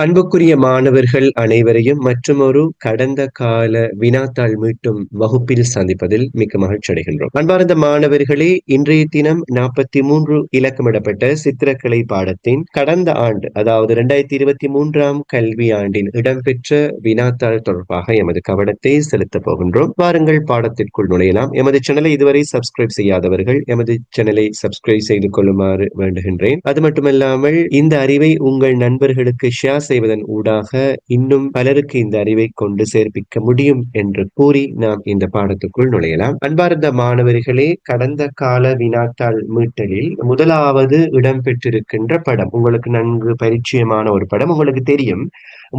அன்புக்குரிய மாணவர்கள் அனைவரையும் மற்றுமொரு கடந்த கால வினாத்தாள் மீட்டும் வகுப்பில் சந்திப்பதில் மிக்க மகிழ்ச்சி அடைகின்றோம். அன்பார்ந்த மாணவர்களே, இன்றைய தினம் 43 இலக்கமிடப்பட்ட சித்திரக்கலை பாடத்தின் கடந்த ஆண்டு, அதாவது 2023 கல்வி ஆண்டின் இடம்பெற்ற வினாத்தாள் தொடர்பாக எமது கவனத்தை செலுத்தப் போகின்றோம். வாருங்கள் பாடத்திற்குள் நுழையலாம். எமது சேனலை இதுவரை சப்ஸ்கிரைப் செய்யாதவர்கள் எமது சேனலை சப்ஸ்கிரைப் செய்து கொள்ளுமாறு வேண்டுகின்றேன். அது மட்டுமல்லாமல் இந்த அறிவை உங்கள் நண்பர்களுக்கு ஷேர் செய்வதன் ஊடாக இன்னும் பலருக்கு இந்த அறிவை கொண்டு சேர்ப்பிக்க முடியும் என்று கூறி நாம் இந்த பாடத்துக்குள் நுழையலாம். அன்பார்ந்த மாணவர்களே, கடந்த கால வினாத்தாள் மீட்டலில் முதலாவது இடம்பெற்றிருக்கின்ற படம் உங்களுக்கு நன்கு பரிச்சயமான ஒரு படம். உங்களுக்கு தெரியும்,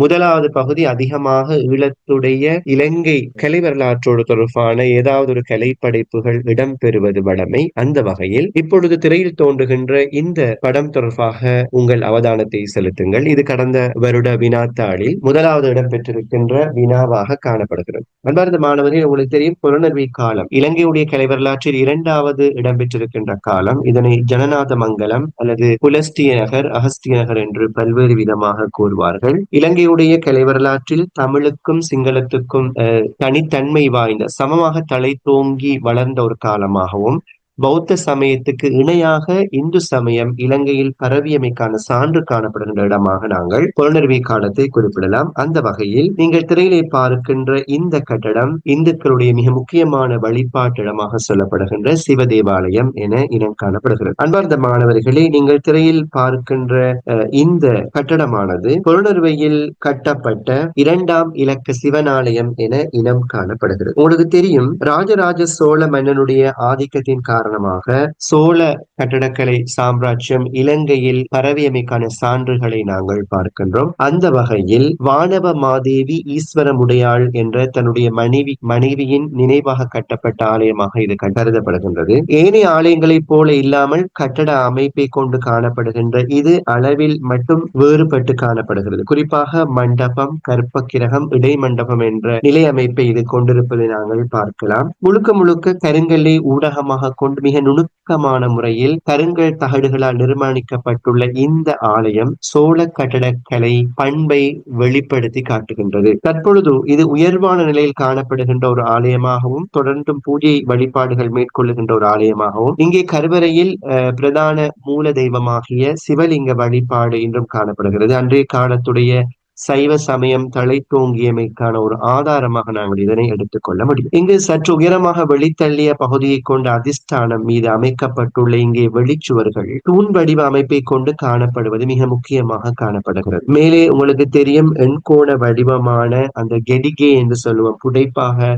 முதலாவது பகுதி அதிகமாக ஈழத்துடைய இலங்கை கலை வரலாற்றோடு தொடர்பான ஏதாவது ஒரு கலை படைப்புகள் இடம்பெறுவது வழமை. அந்த வகையில் இப்பொழுது திரையில் தோன்றுகின்ற இந்த படம் தொடர்பாக உங்கள் அவதானத்தை செலுத்துங்கள். இது கடந்த வருட வினாத்தாளில் முதலாவது இடம் பெற்றிருக்கின்ற வினாவாக காணப்படுகிறது. அன்பார்ந்த மாணவர்கள், உங்களுக்கு தெரியும், புலனர்வி காலம் இலங்கையுடைய கலை வரலாற்றில் இரண்டாவது இடம்பெற்றிருக்கின்ற காலம். இதனை ஜனநாத மங்கலம் அல்லது புலஸ்திய நகர், அகஸ்திய நகர் என்று பல்வேறு விதமாக கூறுவார்கள். இலங்கையுடைய கலை வரலாற்றில் தமிழுக்கும் சிங்களத்துக்கும் தனித்தன்மை வாய்ந்த, சமமாக தலை தோங்கி வளர்ந்த ஒரு காலமாகவும், பௌத்த சமயத்துக்கு இணையாக இந்து சமயம் இலங்கையில் பரவியமைக்கான சான்று காணப்படுகின்ற இடமாக நாங்கள் புலனர்வி காலத்தை குறிப்பிடலாம். அந்த வகையில் நீங்கள் திரையிலே பார்க்கின்ற இந்த கட்டடம் இந்துக்களுடைய மிக முக்கியமான வழிபாட்டு இடமாக சொல்லப்படுகின்ற சிவ தேவாலயம் என இனம் காணப்படுகிறது. அன்பார்ந்த மாணவர்களே, நீங்கள் திரையில் பார்க்கின்ற இந்த கட்டடமானது புலனர்வையில் கட்டப்பட்ட 2ஆம் இலக்க சிவனாலயம் என இனம் காணப்படுகிறது. உங்களுக்கு தெரியும், ராஜராஜ சோழ மன்னனுடைய ஆதிக்கத்தின் காரணமாக சோழ கட்டடக்கலை சாம்ராஜ்யம் இலங்கையில் பரவியமைக்கான சான்றுகளை நாங்கள் பார்க்கின்றோம். அந்த வகையில் வானவ மாதேவி ஈஸ்வரமுடையாள் என்ற தன்னுடைய மனைவியின் நினைவாக கட்டப்பட்ட ஆலயமாக இது கருதப்படுகின்றது. ஏனைய ஆலயங்களைப் போல இல்லாமல் கட்டட அமைப்பை கொண்டு காணப்படுகின்ற இது அளவில் மட்டும் வேறுபட்டு காணப்படுகிறது. குறிப்பாக மண்டபம், கற்பக்கிரகம், இடைமண்டபம் என்ற நிலை அமைப்பை இது கொண்டிருப்பதை நாங்கள் பார்க்கலாம். முழுக்க முழுக்க கருங்கல்லை ஊடகமாக கொண்டு மிக நுணுக்கமான முறையில் கருங்கல் தகடுகளால் நிர்மாணிக்கப்பட்டுள்ள இந்த ஆலயம் சோழ கட்டடக்கலை பண்பை வெளிப்படுத்தி காட்டுகின்றது. தற்பொழுது இது உயர்வான நிலையில் காணப்படுகின்ற ஒரு ஆலயமாகவும், தொடர்ந்தும் பூஜை வழிபாடுகள் மேற்கொள்ளுகின்ற ஒரு ஆலயமாகவும், இங்கே கருவறையில் பிரதான மூல தெய்வமாகிய சிவலிங்க வழிபாடு இன்றும் காணப்படுகிறது. அன்றைய காலத்துடைய சைவ சமயம் தலை தோங்கியமைக்கான ஒரு ஆதாரமாக நாங்கள் இதனை எடுத்துக்கொள்ள முடியும். இங்கு சற்று உயரமாக வெளித்தள்ளிய பகுதியை கொண்ட அதிஷ்டானம் மீது அமைக்கப்பட்டுள்ள இங்கே வெளிச்சுவர்கள் தூண் வடிவ அமைப்பை கொண்டு காணப்படுவது மிக முக்கியமாக காணப்படுகிறது. மேலே உங்களுக்கு தெரியும், எண்கோண வடிவமான அந்த கெடிகே என்று சொல்லுவோம், புடைப்பாக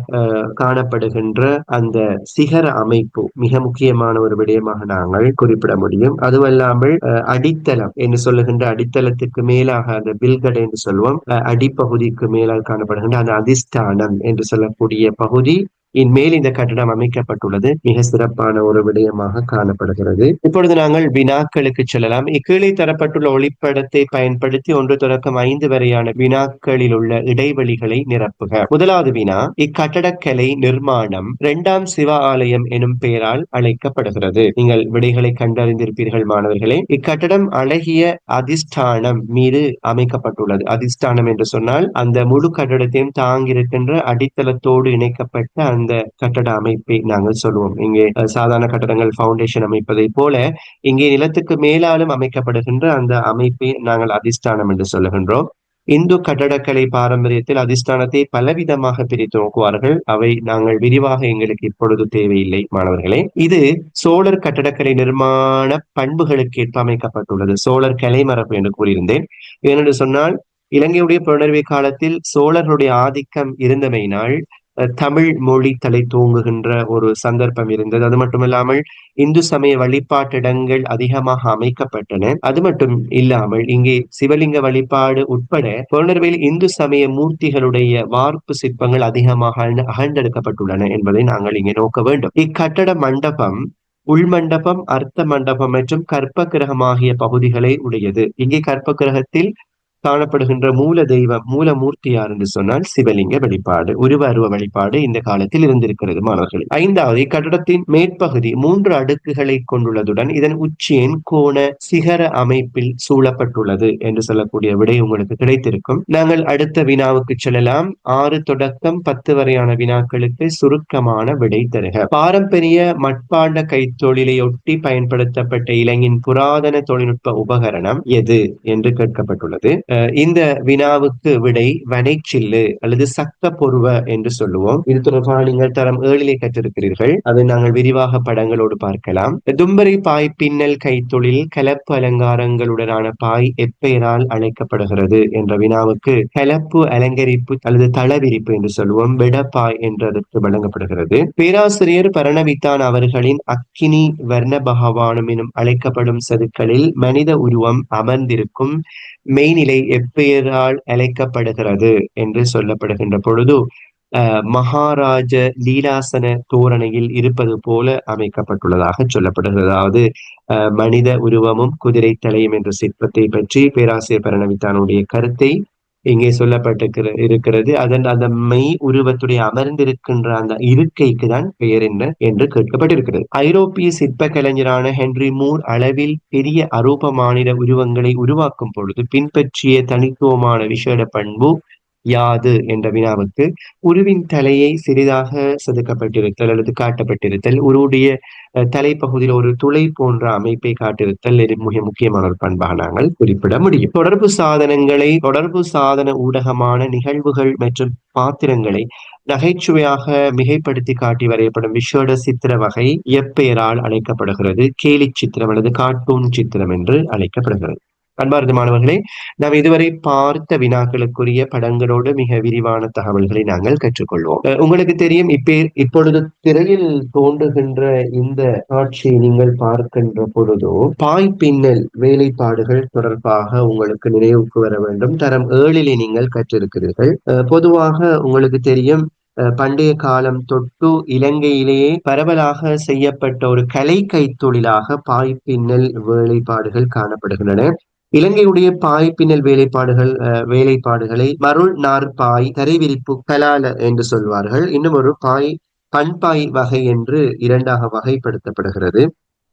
காணப்படுகின்ற அந்த சிகர அமைப்பு மிக முக்கியமான ஒரு விடயமாக நாங்கள் குறிப்பிட முடியும். அதுவல்லாமல் அடித்தளம் என்று சொல்லுகின்ற அடித்தளத்துக்கு மேலாக அந்த பில்கடை என்று சொல்லுவோம், அடிப்பகுதிக்கு மேலால் காணப்படுகின்ற அந்த அதிஷ்டானம் என்று சொல்லக்கூடிய பகுதி இன்மேல் இந்த கட்டடம் அமைக்கப்பட்டுள்ளது மிக சிறப்பான ஒரு விடயமாக காணப்படுகிறது. இப்பொழுது நாங்கள் வினாக்களுக்கு செல்லலாம். கீழே தரப்பட்டுள்ள ஒளிப்படத்தை பயன்படுத்தி 1 தொடக்கம் 5 வரையான வினாக்களில் உள்ள இடைவெளிகளை நிரப்புக. முதலாவது வினா, இக்கட்டடக்கலை நிர்மாணம் 2ஆம் சிவ ஆலயம் எனும் பெயரால் அழைக்கப்படுகிறது. நீங்கள் விடைகளை கண்டறிந்திருப்பீர்கள் மாணவர்களே. இக்கட்டடம் அழகிய அதிஷ்டானம் மீது அமைக்கப்பட்டுள்ளது. அதிஷ்டானம் என்று சொன்னால் அந்த முழு கட்டடத்தையும் தாங்கியிருக்கின்ற அடித்தளத்தோடு இணைக்கப்பட்ட அந்த கட்டட அமைப்பை நாங்கள் சொல்லுவோம். இங்கே சாதாரண கட்டடங்கள் பவுண்டேஷன் அமைப்பதை போல இங்கே நிலத்துக்கு மேலாலும் அமைக்கப்படுகின்ற அந்த அமைப்பை நாங்கள் அதிஷ்டானம் என்று சொல்லுகின்றோம். இந்து கட்டடக்கலை பாரம்பரியத்தில் அதிஷ்டானத்தை பலவிதமாக பிரித்து நோக்குவார்கள். அவை நாங்கள் விரிவாக எங்களுக்கு இப்பொழுது தேவையில்லை மாணவர்களே. இது சோழர் கட்டடக்கலை நிர்மாண பண்புகளுக்கு ஏற்ப அமைக்கப்பட்டுள்ளது. சோழர் கலைமரபு என்று கூறியிருந்தேன். ஏனென்று சொன்னால், இலங்கையுடைய புலனர்வி காலத்தில் சோழர்களுடைய ஆதிக்கம் இருந்தமையினால் தமிழ் மொழி தலை தூங்குகின்ற ஒரு சந்தர்ப்பம் இருந்தது. அது மட்டுமில்லாமல் இந்து சமய வழிபாட்டிடங்கள் அதிகமாக அமைக்கப்பட்டன. அது மட்டும் இல்லாமல் இங்கே சிவலிங்க வழிபாடு உட்பட புலனர்வியில் இந்து சமய மூர்த்திகளுடைய வார்ப்பு சிற்பங்கள் அதிகமாக அகழ்ந்தெடுக்கப்பட்டுள்ளன என்பதை நாங்கள் இங்கே நோக்க வேண்டும். இக்கட்டட மண்டபம் உள்மண்டபம், அர்த்த மண்டபம் மற்றும் கற்ப கிரகம் ஆகிய பகுதிகளை உடையது. இங்கே கற்ப கிரகத்தில் காணப்படுகின்ற மூல தெய்வம் மூலமூர்த்தி யார் என்று சொன்னால் சிவலிங்க வழிபாடு, உருவ அருவ வழிபாடு இந்த காலத்தில் இருந்திருக்கிறது மாணவர்கள். ஐந்தாவது, இக்கட்டடத்தின் மேற்பகுதி 3 அடுக்குகளை கொண்டுள்ளதுடன் இதன் உச்சியின் கோண சிகர அமைப்பில் சூழப்பட்டுள்ளது என்று சொல்லக்கூடிய விடை உங்களுக்கு கிடைத்திருக்கும். நாங்கள் அடுத்த வினாவுக்கு செல்லலாம். 6 தொடக்கம் 10 வரையான வினாக்களுக்கு சுருக்கமான விடை தருக. பாரம்பரிய மட்பாண்ட கைத்தொழிலையொட்டி பயன்படுத்தப்பட்ட இலங்கையின் புராதன தொழில்நுட்ப உபகரணம் எது என்று கேட்கப்பட்டுள்ளது. இந்த வினாவுக்கு விடை வனைச்சில்லு அல்லது சக்க பொருவ என்று சொல்லுவோம். இது தொடர்பாக நீங்கள் தரம் 7 கற்றிருக்கிறீர்கள். அதை நாங்கள் விரிவாக படங்களோடு பார்க்கலாம். தும்பரி பாய் பின்னல் கைத்தொழில் கலப்பு அலங்காரங்களுடனான பாய் எப்பெயரால் அழைக்கப்படுகிறது என்ற வினாவுக்கு கலப்பு அலங்கரிப்பு அல்லது தளவிரிப்பு என்று சொல்லுவோம். வெடப்பாய் என்றதற்கு வழங்கப்படுகிறது. பேராசிரியர் பரணவித்தான் அவர்களின் அக்கினி வர்ண பகவானும் எனும் அழைக்கப்படும் செதுக்களில் மனித உருவம் அமர்ந்திருக்கும் மெய்நிலை எப்பெயரால் அழைக்கப்படுகிறது என்று சொல்லப்படுகின்ற பொழுது மகாராஜ லீலாசன தோரணையில் இருப்பது போல அமைக்கப்பட்டுள்ளதாக சொல்லப்படுகிறது. அதாவது மனித உருவமும் குதிரை தலையும் என்ற சிற்பத்தை பற்றி பேராசிரியர் பரணவித்தானுடைய கருத்தை இங்கே இருக்கிறது. அதன் அந்த மெய் உருவத்துடைய அமர்ந்திருக்கின்ற அந்த இருக்கைக்கு தான் பெயர் என்ன என்று கேட்கப்பட்டிருக்கிறது. ஐரோப்பிய சிற்ப கலைஞரான ஹென்றி மூர் அளவில் பெரிய அரூப மாநில உருவங்களை உருவாக்கும் பொழுது பின்பற்றிய தனித்துவமான விசேட பண்பு யாது என்ற வினாவுக்கு உருவின் தலையை சிறிதாக செதுக்கப்பட்டிருத்தல் அல்லது காட்டப்பட்டிருத்தல், உருவுடைய தலைப்பகுதியில் ஒரு துளை போன்ற அமைப்பை காட்டிருத்தல் மிக முக்கியமான ஒரு பண்பாக நாங்கள் குறிப்பிட முடியும். தொடர்பு சாதன ஊடகமான நிகழ்வுகள் மற்றும் பாத்திரங்களை நகைச்சுவையாக மிகைப்படுத்தி காட்டி வரையப்படும் விஷேட சித்திர வகை எப்பெயரால் அழைக்கப்படுகிறது? கேலி சித்திரம் அல்லது கார்ட்டூன் சித்திரம் என்று அழைக்கப்படுகிறது. அன்பார்ந்த மாணவர்களே, நாம் இதுவரை பார்த்த வினாக்களுக்குரிய படங்களோடு மிக விரிவான தகவல்களை நாங்கள் கற்றுக்கொள்வோம். உங்களுக்கு தெரியும், இப்பொழுது திரையில் தோன்றுகின்ற இந்த காட்சியை நீங்கள் பார்க்கின்ற பொழுதோ பாய் பின்னல் வேலைப்பாடுகள் தொடர்பாக உங்களுக்கு நினைவுக்கு வர வேண்டும். தரம் 7 நீங்கள் கற்றிருக்கிறீர்கள். பொதுவாக உங்களுக்கு தெரியும், பண்டைய காலம் தொட்டு இலங்கையிலேயே பரவலாக செய்யப்பட்ட ஒரு கலை கைத்தொழிலாக பாய் பின்னல் வேலைப்பாடுகள் காணப்படுகின்றன. இலங்கையுடைய பாய் பின்னல் வேலைப்பாடுகளை மருள் நாற்பாய் தரைவிரிப்பு கலால என்று சொல்வார்கள். இன்னும் ஒரு பண்பாய் வகை என்று இரண்டாக வகைப்படுத்தப்படுகிறது.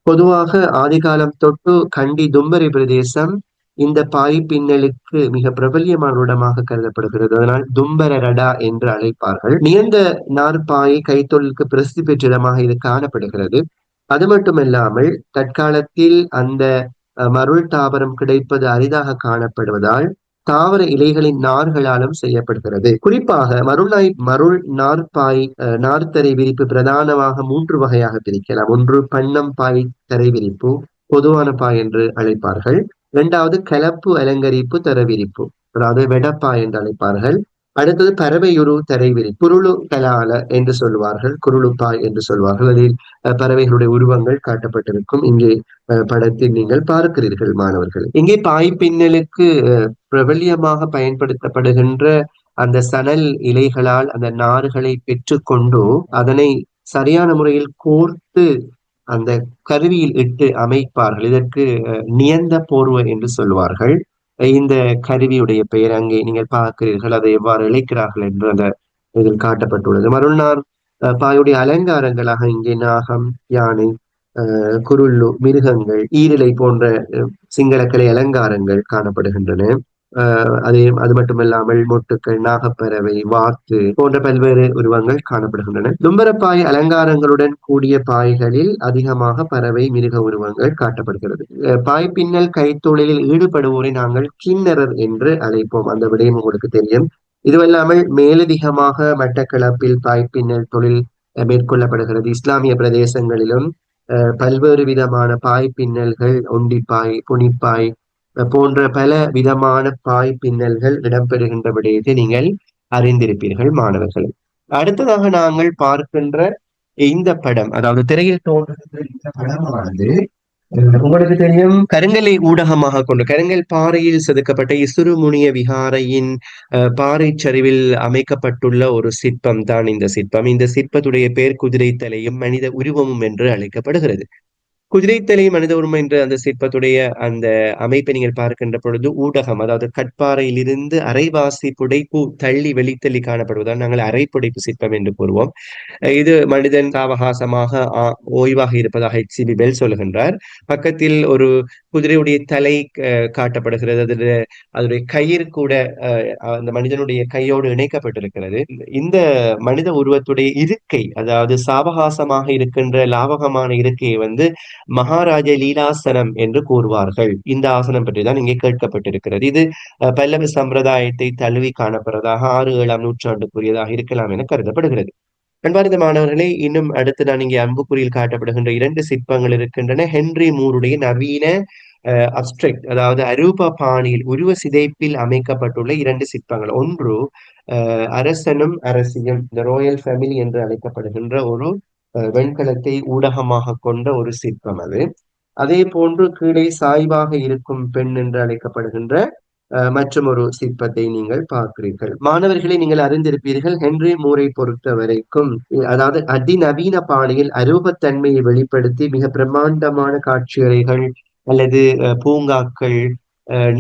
பொதுவாக ஆதிகாலம் தொட்டு கண்டி தும்பரி பிரதேசம் இந்த பாய் பின்னலுக்கு மிக பிரபல்யமான இடமாக கருதப்படுகிறது. அதனால் தும்பரடா என்று அழைப்பார்கள். நியந்த நாற்பாய் கைத்தொழிலுக்கு பிரசித்தி பெற்ற இடமாக இது காணப்படுகிறது. அது மட்டுமல்லாமல் தற்காலத்தில் அந்த மருள் தாவரம் கிடைப்பது அரிதாக காணப்படுவதால் தாவர இலைகளின் நார்களாலும் செய்யப்படுகிறது. குறிப்பாக மருள் நாற்பாய் நார்த்தரை விரிப்பு பிரதானமாக 3 வகையாக பிரிக்கலாம். ஒன்று பண்ணம் பாய் தரை விரிப்பு, பொதுவான பாய் என்று அழைப்பார்கள். 2வது கலப்பு அலங்கரிப்பு தரவிரிப்பு, அதாவது வெடப்பாய் என்று அழைப்பார்கள். அடுத்தது பறவையுரு தரைவிரி குருளு கலால என்று சொல்வார்கள், குருளுப்பாய் என்று சொல்வார்கள். அதில் பறவைகளுடைய உருவங்கள் காட்டப்பட்டிருக்கும். இங்கே படத்தில் நீங்கள் பார்க்கிறீர்கள் மாணவர்கள். இங்கே பாய் பின்னலுக்கு பிரபல்யமாக பயன்படுத்தப்படுகின்ற அந்த சணல் இலைகளால் அந்த நார்களை பெற்றுக்கொண்டு அதனை சரியான முறையில் கோர்த்து அந்த கருவியில் இட்டு அமைப்பார்கள். இதற்கு நியந்த போர்வை என்று சொல்வார்கள். இந்த கருவியுடைய பெயர் அங்கே நீங்கள் பார்க்கிறீர்கள். அதை எவ்வாறு இழைக்கிறார்கள் என்று அந்த இதில் காட்டப்பட்டுள்ளது. மருள்நார் பாயுடைய அலங்காரங்களாக இங்கே நாகம், யானை, குருள்ளு, மிருகங்கள், ஈரிலை போன்ற சிங்களக்கலை அலங்காரங்கள் காணப்படுகின்றன. அது மட்டுமல்லாமல் மொட்டுக்கள், நாகப்பறவை, வாத்து போன்ற பல்வேறு உருவங்கள் காணப்படுகின்றன. தும்பரப்பாய் அலங்காரங்களுடன் கூடிய பாய்களில் அதிகமாக பறவை, மிருக உருவங்கள் காட்டப்படுகிறது. பாய் பின்னல் கைத்தொழிலில் ஈடுபடுவோரை நாங்கள் கிண்ணறர் என்று அழைப்போம். அந்த விடயம் உங்களுக்கு தெரியும். இதுவல்லாமல் மேலதிகமாக மட்டக்களப்பில் பாய் பின்னல் தொழில் மேற்கொள்ளப்படுகிறது. இஸ்லாமிய பிரதேசங்களிலும் பல்வேறு விதமான பாய் பின்னல்கள், ஒண்டிப்பாய், புனிப்பாய் போன்ற பல விதமான பாய் பின்னல்கள் இடம்பெறுகின்ற விடயத்தை நீங்கள் அறிந்திருப்பீர்கள் மாணவர்கள். அடுத்ததாக நாங்கள் பார்க்கின்ற இந்த படம், அதாவது திரையில் தோன்றுகின்ற இந்த படமானது உங்களுக்கு தெரியும், கருங்கலை ஊடகமாக கொண்டு கருங்கல் பாறையில் செதுக்கப்பட்ட இசுருமுனிய விகாரையின் பாறை சரிவில் அமைக்கப்பட்டுள்ள ஒரு சிற்பம் தான் இந்த சிற்பம். இந்த சிற்பத்துடைய பேர் குதிரை தலையும் மனித உருவமும் என்று அழைக்கப்படுகிறது. குதிரைத்தலை மனித உரிமை என்ற அந்த சிற்பத்துடைய அந்த அமைப்பை நீங்கள் பார்க்கின்ற பொழுது ஊடகம், அதாவது கட்பாறையிலிருந்து அரைவாசி புடைப்பு தள்ளி வெளித்தள்ளி காணப்படுவதால் நாங்கள் அரைப்புடைப்பு சிற்பம் என்று கூறுவோம். இது மனிதன் சாவகாசமாக ஓய்வாக இருப்பதாக HCB பெல் சொல்லுகின்றார். பக்கத்தில் ஒரு குதிரையுடைய தலை காட்டப்படுகிறது. அதனுடைய கயிறு கூட அந்த மனிதனுடைய கையோடு இணைக்கப்பட்டிருக்கிறது. இந்த மனித உருவத்துடைய இருக்கை, அதாவது சாவகாசமாக இருக்கின்ற லாவகமான இருக்கையை மகாராஜ லீலாசனம் என்று கூறுவார்கள். இந்த ஆசனம் பற்றி தான் இங்கே கேட்கப்பட்டிருக்கிறது. இது பல்லவ சம்பிரதாயத்தை தழுவி காணப்படுவதாக 6-7ஆம் நூற்றாண்டுக்குரியதாக இருக்கலாம் என கருதப்படுகிறது. அன்பார்ந்த மாணவர்களே, இன்னும் அடுத்து நான் இங்கே அம்புக்குறியில் காட்டப்படுகின்ற 2 சிற்பங்கள் இருக்கின்றன. ஹென்றி மூருடைய நவீன அப்ஸ்ட்ரக்ட், அதாவது அரூப பாணியில் உருவ சிதைப்பில் அமைக்கப்பட்டுள்ள 2 சிற்பங்கள். ஒன்று அரசனும் அரசியும், த ராயல் ஃபேமிலி என்று அழைக்கப்படுகின்ற ஒரு வெண்கலத்தை ஊடகமாக கொண்ட ஒரு சிற்பம் அது. அதே போன்று கீழே சாய்வாக இருக்கும் பெண் என்று அழைக்கப்படுகின்ற மற்றும் ஒரு சிற்பத்தை நீங்கள் பார்க்கிறீர்கள். மாணவர்களை நீங்கள் அறிந்திருப்பீர்கள், ஹென்றி மூரை பொறுத்த வரைக்கும், அதாவது அதிநவீன பாணியில் அரூபத்தன்மையை வெளிப்படுத்தி மிக பிரம்மாண்டமான காட்சியறைகள் அல்லது பூங்காக்கள்,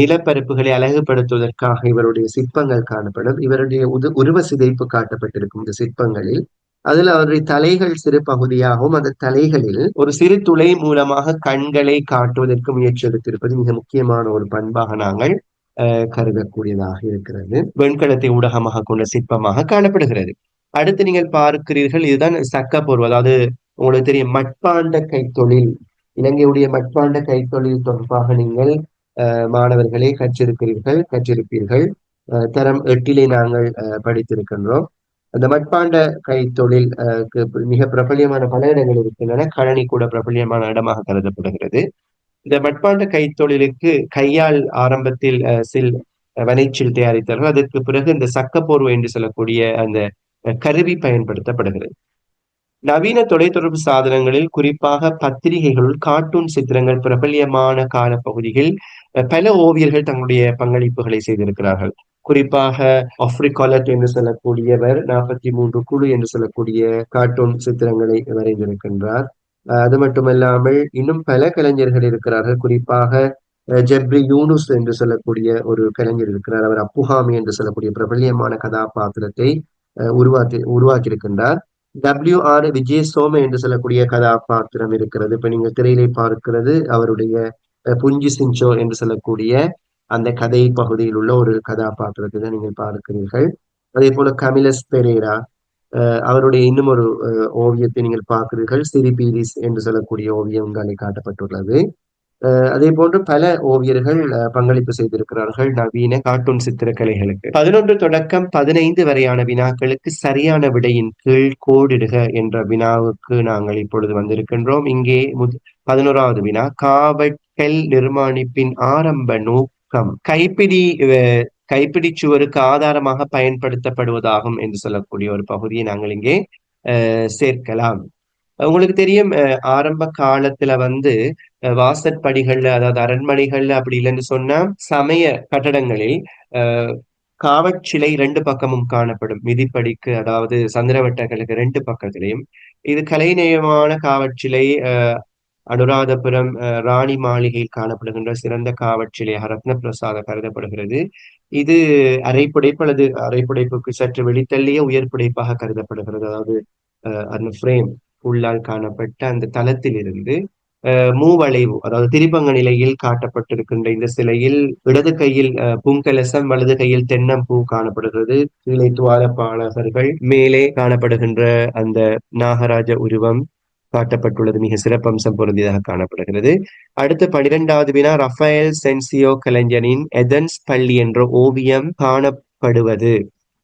நிலப்பரப்புகளை அழகுபடுத்துவதற்காக இவருடைய சிற்பங்கள் காணப்படும். இவருடைய உருவ சிதைப்பு காட்டப்பட்டிருக்கும் இந்த சிற்பங்களில். அதுல அவருடைய தலைகள் சிறு பகுதியாகவும், அந்த தலைகளில் ஒரு சிறு துளை மூலமாக கண்களை காட்டுவதற்கு முயற்சி எடுத்திருப்பது மிக முக்கியமான ஒரு பண்பாக நாங்கள் கருதக்கூடியதாக இருக்கிறது. வெண்கலத்தை ஊடகமாக கொண்ட சிற்பமாக காணப்படுகிறது. அடுத்து நீங்கள் பார்க்கிறீர்கள், இதுதான் சக்கப்போர்வு, அதாவது உங்களுக்கு தெரியும் மட்பாண்ட கைத்தொழில். இலங்கையுடைய மட்பாண்ட கைத்தொழில் தொடர்பாக நீங்கள் மாணவர்களே கற்றிருப்பீர்கள். தரம் 8 நாங்கள் படித்திருக்கின்றோம். அந்த மட்பாண்ட கைத்தொழில் மிக பிரபலியமான பல இடங்கள் இருக்கின்றன. கழனி கூட பிரபலியமான இடமாக கருதப்படுகிறது. இந்த மட்பாண்ட கைத்தொழிலுக்கு கையால் ஆரம்பத்தில் வனைச்சில் தயாரித்தார்கள். அதற்கு பிறகு இந்த சக்கப்போர்வை என்று சொல்லக்கூடிய அந்த கருவி பயன்படுத்தப்படுகிறது. நவீன தொலைத்தொடர்பு சாதனங்களில், குறிப்பாக பத்திரிகைகளுள் கார்ட்டூன் சித்திரங்கள் பிரபல்யமான காலப்பகுதியில் பல ஓவியர்கள் தங்களுடைய பங்களிப்புகளை செய்திருக்கிறார்கள். குறிப்பாக ஆஃப்ரிகாலட் என்று சொல்லக்கூடியவர் 43 குழு என்று சொல்லக்கூடிய கார்ட்டூன் சித்திரங்களை வரைந்திருக்கின்றார். அது மட்டுமல்லாமல் இன்னும் பல கலைஞர்கள் இருக்கிறார்கள். குறிப்பாக ஜெப்ரி யூனுஸ் என்று சொல்லக்கூடிய ஒரு கலைஞர் இருக்கிறார். அவர் அப்புஹாமி என்று சொல்லக்கூடிய பிரபல்யமான கதாபாத்திரத்தை உருவாக்கியிருக்கின்றார். WR விஜயசோம என்று சொல்லக்கூடிய கதாபாத்திரம் இருக்கிறது. இப்ப நீங்க திரையிலே பார்க்கிறது அவருடைய புஞ்சி சிஞ்சோ என்று சொல்லக்கூடிய அந்த கதை பகுதியில் உள்ள ஒரு கதாபாத்திரத்தை தான் நீங்கள் பார்க்கிறீர்கள். அதே போல கமிலஸ் பெரேரா, அவருடைய இன்னும் ஒரு ஓவியத்தை நீங்கள் பார்க்கிறீர்கள். சிரிபீரிஸ் என்று சொல்லக்கூடிய ஓவியம் இங்காலே காட்டப்பட்டுள்ளது. அதே போன்று பல ஓவியர்கள் பங்களிப்பு செய்திருக்கிறார்கள் நவீன கார்ட்டூன் சித்திரக்கலைகளுக்கு. 11 தொடக்கம் 15 வரையான வினாக்களுக்கு சரியான விடையின் கீழ் கோடிடுக என்ற வினாவுக்கு நாங்கள் இப்பொழுது வந்திருக்கின்றோம். இங்கே 11வது வினா, காவட்கல் நிர்மாணிப்பின் ஆரம்ப நோக்கம் கைப்பிடி சுவருக்கு ஆதாரமாக பயன்படுத்தப்படுவதாகும் என்று சொல்லக்கூடிய ஒரு பகுதியை நாங்கள் இங்கே சேர்க்கலாம். உங்களுக்கு தெரியும், ஆரம்ப காலத்துல வாசற்படிகள்ல, அதாவது அரண்மனைகள்ல அப்படி இல்லைன்னு சொன்னா சமய கட்டடங்களில் காவற்சிலை 2 பக்கமும் காணப்படும். மிதிப்படிக்கு, அதாவது சந்திரவட்டங்களுக்கு 2 பக்கத்திலையும். இது கலைநயமான காவற்சிலை. அனுராதபுரம் ராணி மாளிகையில் காணப்படுகின்ற சிறந்த காவற்சிலையாக ரத்ன பிரசாத கருதப்படுகிறது. இது அரைப்புடைப்பு அல்லது அரைப்புடைப்புக்கு சற்று வெளித்தள்ளிய உயர் புடைப்பாக கருதப்படுகிறது. அதாவது அந்த ஃப்ரேம் உள்ளால் காணப்பட்ட அந்த தளத்தில் இருந்து மூவளைவு, அதாவது திரிபங்க நிலையில் காட்டப்பட்டிருக்கின்ற இந்த சிலையில் இடது கையில் பூங்கலசம், வலது கையில் தென்னம்பூ காணப்படுகிறது. கீழே துவாரபாலகர்கள், மேலே காணப்படுகின்ற அந்த நாகராஜ உருவம் காட்டப்பட்டுள்ளது மிக சிறப்பம்சம் பொருந்தியதாக காணப்படுகிறது. அடுத்து 12வது வினா, ரஃபேல் சென்சியோ கலைஞனின் எதன்ஸ் பள்ளி என்ற ஓவியம் காணப்படுவது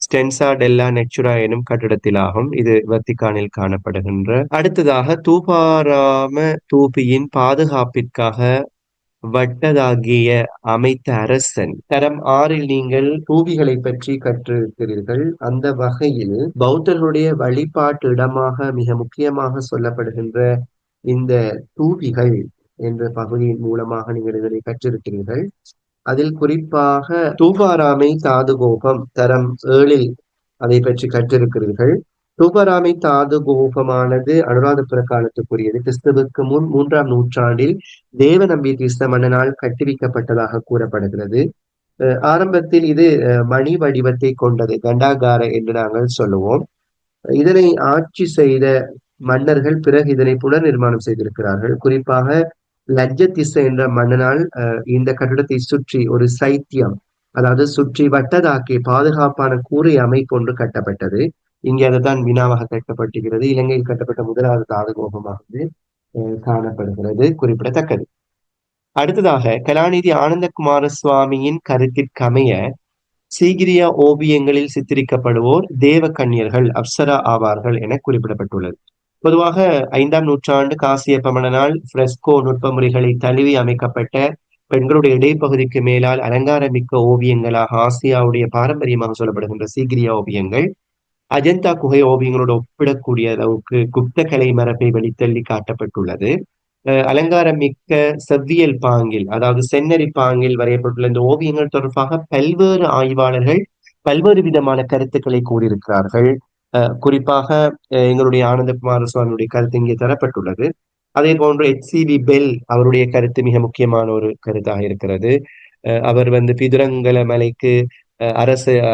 ஸ்டென்சா டெல்லா நெச்சுரா எனும் கட்டிடத்திலாகும். இது வத்திக்கானில் காணப்படுகின்ற. அடுத்ததாக, தூபாராம தூபியின் பாதுகாப்பிற்காக வட்டதாகிய அமைத்த அரசன். தரம் 6 நீங்கள் தூபிகளை பற்றி கற்றிருக்கிறீர்கள். அந்த வகையில் பௌத்தர்களுடைய வழிபாட்டு இடமாக மிக முக்கியமாக சொல்லப்படுகின்ற இந்த தூபிகள் என்ற பகுதியின் மூலமாக நீங்கள் இதனை கற்றிருக்கிறீர்கள். அதில் குறிப்பாக தூபாராமை தாதுகோபம் தரம் 7 அதை பற்றி கற்றிருக்கிறீர்கள். தூபராமை தாது கோபமானது அனுராதபுர காலத்துக்குரியது. கிறிஸ்துவுக்கு முன் 3ஆம் நூற்றாண்டில் தேவநம்பி கிறிஸ்த மன்னனால் கட்டுவிக்கப்பட்டதாக கூறப்படுகிறது. ஆரம்பத்தில் இது மணி வடிவத்தை கொண்டது, கண்டாகார என்று நாங்கள் சொல்லுவோம். இதனை ஆட்சி செய்த மன்னர்கள் பிறகு இதனை புனர் நிர்மாணம் செய்திருக்கிறார்கள். குறிப்பாக லஜ்ஜதிஸ்ஸ என்ற மன்னனால் இந்த கட்டடத்தை சுற்றி ஒரு சைத்தியம், அதாவது சுற்றி வட்டதாக்கி பாதுகாப்பான கூரை அமைப்பு ஒன்று கட்டப்பட்டது. இங்கே அதுதான் வினாவாக கட்டப்பட்டுகிறது. இலங்கையில் கட்டப்பட்ட முதலாவது தாதகோபமாக காணப்படுகிறது, குறிப்பிடத்தக்கது. அடுத்ததாக கலாநிதி ஆனந்தகுமார சுவாமியின் கருத்திற்கமைய சீகிரியா ஓவியங்களில் சித்தரிக்கப்படுவோர் தேவ கன்னியர்கள், அப்சரா ஆவார்கள் என குறிப்பிடப்பட்டுள்ளது. பொதுவாக 5ஆம் நூற்றாண்டு காசியப்ப மன்னனால் பிரெஸ்கோ நுட்ப முறைகளை தழுவி அமைக்கப்பட்ட பெண்களுடைய இடைப்பகுதிக்கு மேலால் அலங்காரமிக்க ஓவியங்களாக ஆசியாவுடைய பாரம்பரியமாக சொல்லப்படுகின்ற சீகிரியா ஓவியங்கள் அஜந்தா குகை ஓவியங்களோடு ஒப்பிடக்கூடிய அளவுக்கு குப்த கலை மரபை வெளித்தள்ளி காட்டப்பட்டுள்ளது. அலங்காரம் மிக்க செவ்வியல் பாங்கில், அதாவது செந்நெறி பாங்கில் வரையப்பட்டுள்ள இந்த ஓவியங்கள் தொடர்பாக பல்வேறு ஆய்வாளர்கள் பல்வேறு விதமான கருத்துக்களை கூறியிருக்கிறார்கள். குறிப்பாக எங்களுடைய ஆனந்தகுமார சுவாமியுடைய கருத்து இங்கே தரப்பட்டுள்ளது. அதே போன்று HCV பெல் அவருடைய கருத்து மிக முக்கியமான ஒரு கருத்தாக இருக்கிறது. அவர் பிதுரங்கல மலைக்கு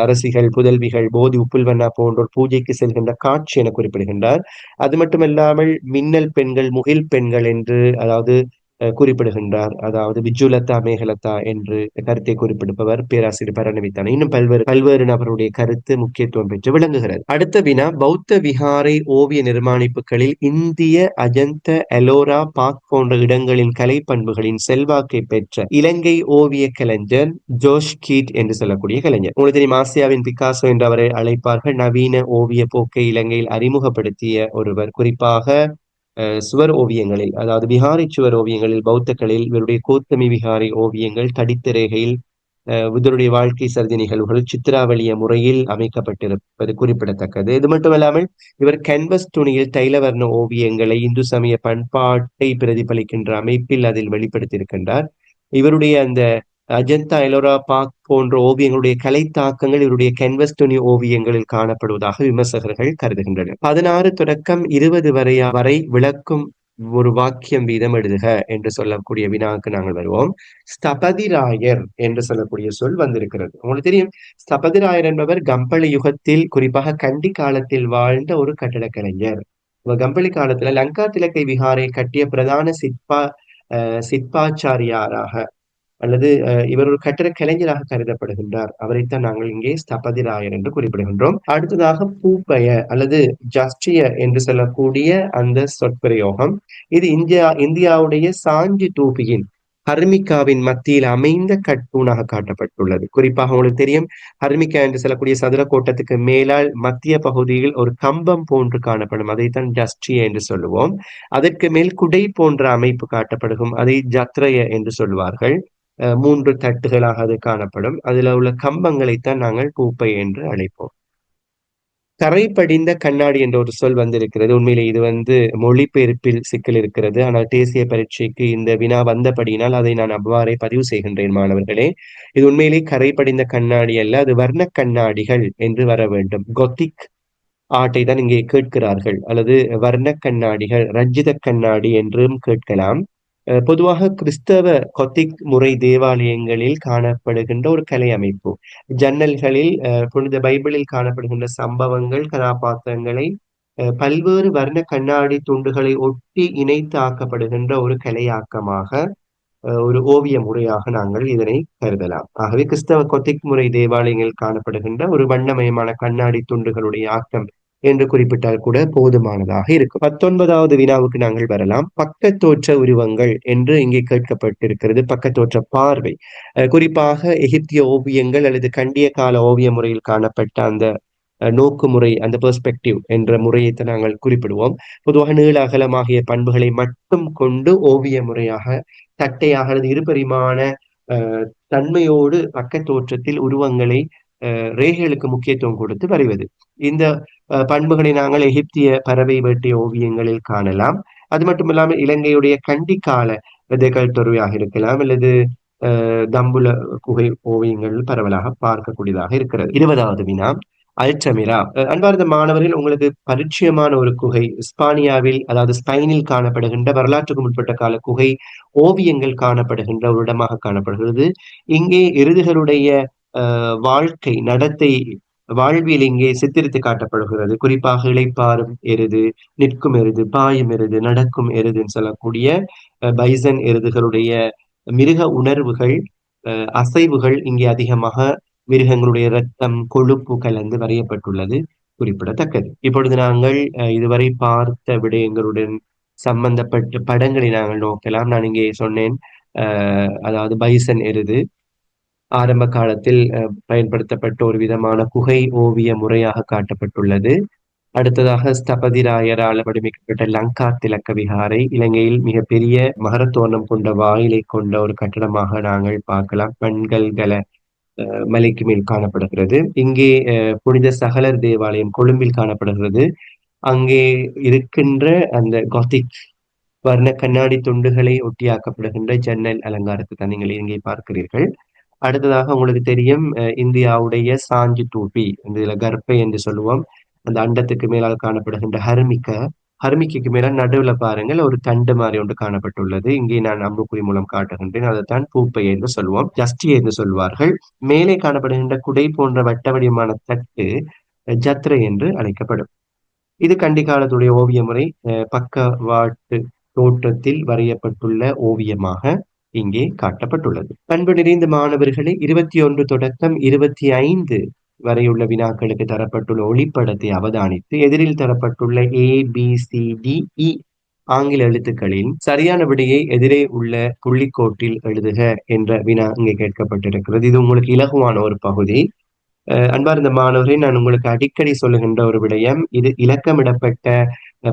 அரசிகள், புதல்விகள், போதி உப்புல்வண்ணா போன்றோர் பூஜைக்கு செல்கின்ற காட்சி என குறிப்பிடுகின்றார். அது மட்டுமல்லாமல் மின்னல் பெண்கள், முகில் பெண்கள் என்று அதாவது குறிப்பிடுகின்றார். அதாவது விஜுலதா மேகலதா என்று கருத்தை குறிப்பிடுப்பவர் பேராசிரியர் பரணவித்தான. இன்னும் பல்வேறு நபருடைய கருத்து முக்கியத்துவம் பெற்று விளங்குகிறது. அடுத்த வினா, பௌத்த விகாரை ஓவிய நிர்மாணிப்புகளில் இந்திய அஜந்த, எலோரா, பாக் போன்ற இடங்களின் கலை பண்புகளின் செல்வாக்கை பெற்ற இலங்கை ஓவிய கலைஞர் ஜோஷ் கீட் என்று சொல்லக்கூடிய கலைஞர். உங்களுக்கு தெரியும், ஆசியாவின் பிகாசோ என்று அவரை அழைப்பார்கள். நவீன ஓவிய போக்கை இலங்கையில் அறிமுகப்படுத்திய ஒருவர். குறிப்பாக சுவர் ஓவியங்களில், அதாவது விகாரை சுவர் ஓவியங்களில், பௌத்தக்களில் இவருடைய கோத்தமி விகாரை ஓவியங்கள் தடித்திரேகையில் இவருடைய வாழ்க்கை சர்தி நிகழ்வுகள் சித்திராவளிய முறையில் அமைக்கப்பட்டிருப்பது குறிப்பிடத்தக்கது. இது மட்டுமல்லாமல் இவர் கேன்வஸ் துணியில் தைலவர்ண ஓவியங்களை இந்து சமய பண்பாட்டை பிரதிபலிக்கின்ற அமைப்பில் அதில் வெளிப்படுத்தியிருக்கின்றார். இவருடைய அந்த அஜந்தா, எலோரா, பாக் போன்ற ஓவியங்களுடைய கலை தாக்கங்கள் இவருடைய கேன்வஸ் துணி ஓவியங்களில் காணப்படுவதாக விமர்சகர்கள் கருதுகின்றனர். 16 தொடக்கம் 20 வரை விளக்கும் ஒரு வாக்கியம் வீதம் எழுதுக என்று சொல்லக்கூடிய வினாவுக்கு நாங்கள் வருவோம். ஸ்தபதிராயர் என்று சொல்லக்கூடிய சொல் வந்திருக்கிறது. உங்களுக்கு தெரியும், ஸ்தபதிராயர் என்பவர் கம்பளி யுகத்தில், குறிப்பாக கண்டி காலத்தில் வாழ்ந்த ஒரு கட்டட கலைஞர். கம்பளி காலத்துல லங்கா திலக்கை விகாரை கட்டிய பிரதான சிற்பாச்சாரியாராக அல்லது இவர் ஒரு கட்டட கலைஞராக கருதப்படுகின்றார். அவரைத்தான் நாங்கள் இங்கே ஸ்தபதிராயர் என்று குறிப்பிடுகின்றோம். அடுத்ததாக பூப்பய அல்லது ஜஸ்டிய என்று சொல்லக்கூடிய அந்த சொற்பிரயோகம், இது இந்தியாவுடைய சாஞ்சி தூபியின் ஹர்மிகாவின் மத்தியில் அமைந்த கட்டூனாக காட்டப்பட்டுள்ளது. குறிப்பாக உங்களுக்கு தெரியும், ஹர்மிகா என்று சொல்லக்கூடிய சதுர கோட்டத்துக்கு மேலால் மத்திய பகுதியில் ஒரு கம்பம் போன்று காணப்படும், அதைத்தான் ஜஸ்டிய என்று சொல்லுவோம். அதற்கு மேல் குடை போன்ற அமைப்பு காட்டப்படும், அதை ஜத்ரய என்று சொல்வார்கள். 3 தட்டுகளாக அது காணப்படும். அதுல உள்ள கம்பங்களைத்தான் நாங்கள் பூப்பை என்று அழைப்போம். கரை படிந்த கண்ணாடி என்ற ஒரு சொல் வந்திருக்கிறது. உண்மையிலே இது மொழிபெயர்ப்பில் சிக்கல் இருக்கிறது. ஆனால் தேசிய பரீட்சைக்கு இந்த வினா வந்தபடியினால் அதை நான் அவ்வாறே பதிவு செய்கின்றேன் மாணவர்களே. இது உண்மையிலே கரை படிந்த கண்ணாடி அல்ல, அது வர்ண கண்ணாடிகள் என்று வர வேண்டும். கொத்திக் ஆட்டை தான் இங்கே கேட்கிறார்கள், அல்லது வர்ண கண்ணாடிகள், ரஞ்சித கண்ணாடி என்றும் கேட்கலாம். பொதுவாக கிறிஸ்தவ கொத்திக் முறை தேவாலயங்களில் காணப்படுகின்ற ஒரு கலை அமைப்பு. ஜன்னல்களில் புனித பைபிளில் காணப்படுகின்ற சம்பவங்கள், கதாபாத்திரங்களை பல்வேறு வர்ண கண்ணாடி துண்டுகளை ஒட்டி இணைத்து ஆக்கப்படுகின்ற ஒரு கலையாக்கமாக, ஒரு ஓவிய முறையாக நாங்கள் இதனை கருதலாம். ஆகவே கிறிஸ்தவ கொத்திக் முறை தேவாலயங்களில் காணப்படுகின்ற ஒரு வண்ணமயமான கண்ணாடி துண்டுகளுடைய ஆக்கம் என்று குறிப்பிட்டால் கூட போதுமானதாக இருக்கும். 19வது வினாவுக்கு நாங்கள் வரலாம். பக்கத்தோற்ற உருவங்கள் என்று இங்கே கேட்கப்பட்டிருக்கிறது. பக்கத்தோற்ற பார்வை, குறிப்பாக எகிப்திய ஓவியங்கள் அல்லது கண்டிய கால ஓவிய முறையில் காணப்பட்ட அந்த நோக்கு முறை, அந்த பெர்ஸ்பெக்டிவ் என்ற முறையை நாங்கள் குறிப்பிடுவோம். பொதுவாக நீள அகலமாகிய பண்புகளை மட்டும் கொண்டு ஓவிய முறையாக, தட்டையாக அல்லது இருபரிமாண தன்மையோடு பக்க தோற்றத்தில் உருவங்களை ரேகைகளுக்கு முக்கியத்துவம் கொடுத்து வரைவது. இந்த பண்புகளை நாங்கள் எகிப்திய பறவை வேட்டை ஓவியங்களில் காணலாம். அது மட்டுமில்லாமல் இலங்கையுடைய கண்டிக்கால கல்தொருவையாக இருக்கலாம், அல்லது தம்புல குகை ஓவியங்கள் பரவலாக பார்க்கக்கூடியதாக இருக்கிறது. 20வது வினா, அல்டமிரா. அன்பார்ந்த மாணவர்கள், உங்களுக்கு பரிச்சயமான ஒரு குகை, ஸ்பானியாவில், அதாவது ஸ்பெயினில் காணப்படுகின்ற வரலாற்றுக்கு முற்பட்ட கால குகை ஓவியங்கள் காணப்படுகின்ற ஒரு இடமாக காணப்படுகிறது. இங்கே எருதுகளுடைய வாழ்க்கை நடத்தை, வாழ்வியல் இங்கே சித்தரித்து காட்டப்படுகிறது. குறிப்பாக இளைப்பாறும் எருது, நிற்கும் எருது, பாயும் எருது, நடக்கும் எருதுன்னு சொல்லக்கூடிய பைசன் எருதுகளுடைய மிருக உணர்வுகள், அசைவுகள் இங்கே அதிகமாக மிருகங்களுடைய இரத்தம், கொழுப்பு கலந்து வரையப்பட்டுள்ளது குறிப்பிடத்தக்கது. இப்பொழுது நாங்கள் இதுவரை பார்த்த விடயங்களுடன் சம்பந்தப்பட்ட படங்களை நாங்கள் நோக்கலாம். நான் இங்கே சொன்னேன், அதாவது பைசன் எருது ஆரம்ப காலத்தில் பயன்படுத்தப்பட்ட ஒரு விதமான குகை ஓவிய முறையாக காட்டப்பட்டுள்ளது. அடுத்ததாக ஸ்தபதிராயரால் வடிவமைக்கப்பட்ட லங்கா திலக்க விகாரை, இலங்கையில் மிகப்பெரிய மகரத்தோரணம் கொண்ட வாயிலை கொண்ட ஒரு கட்டடமாக நாங்கள் பார்க்கலாம். பெண்கள்கள மலைக்கு மேல் காணப்படுகிறது. இங்கே புனித சகலர் தேவாலயம் கொழும்பில் காணப்படுகிறது. அங்கே இருக்கின்ற அந்த காத்திக் வர்ண கண்ணாடி துண்டுகளை ஒட்டியாக்கப்படுகின்ற ஜன்னல் அலங்காரத்தை தான் நீங்கள் இங்கே பார்க்கிறீர்கள். அடுத்ததாக உங்களுக்கு தெரியும், இந்தியாவுடைய சாஞ்சி டூபி, இதுல கர்ப்பை என்று சொல்லுவோம். அந்த அண்டத்துக்கு மேலால் காணப்படுகின்ற ஹர்மிக்கு மேல நடுவுல பாருங்கள் ஒரு தண்டு மாதிரி ஒன்று காணப்பட்டுள்ளது. இங்கே நான் அம்புக்குறி மூலம் காட்டுகின்றேன். அதைத்தான் பூப்பை என்று சொல்லுவோம், ஜஸ்டி என்று சொல்வார்கள். மேலே காணப்படுகின்ற குடை போன்ற வட்ட வடிவமான தட்டு ஜத்ரை என்று அழைக்கப்படும். இது கண்டிக்காலத்துடைய ஓவிய முறை. பக்கவாட்டு தோற்றத்தில் வரையப்பட்டுள்ள ஓவியமாக இங்கே காட்டப்பட்டுள்ளது. அன்பு நிறைந்த மாணவர்களே, 21 தொடக்கம் 25 வரையுள்ள வினாக்களுக்கு தரப்பட்டுள்ள ஒளிப்படத்தை அவதானித்து எதிரில் தரப்பட்டுள்ள ABCDE ஆங்கில எழுத்துக்களின் சரியான விடையை எதிரே உள்ள புள்ளிக்கோட்டில் எழுதுக என்ற வினா இங்கே கேட்கப்பட்டிருக்கிறது. இது உங்களுக்கு இலகுவான ஒரு பகுதி. அன்பார்ந்த மாணவரை, நான் உங்களுக்கு அடிக்கடி சொல்லுகின்ற ஒரு விடயம், இது இலக்கமிடப்பட்ட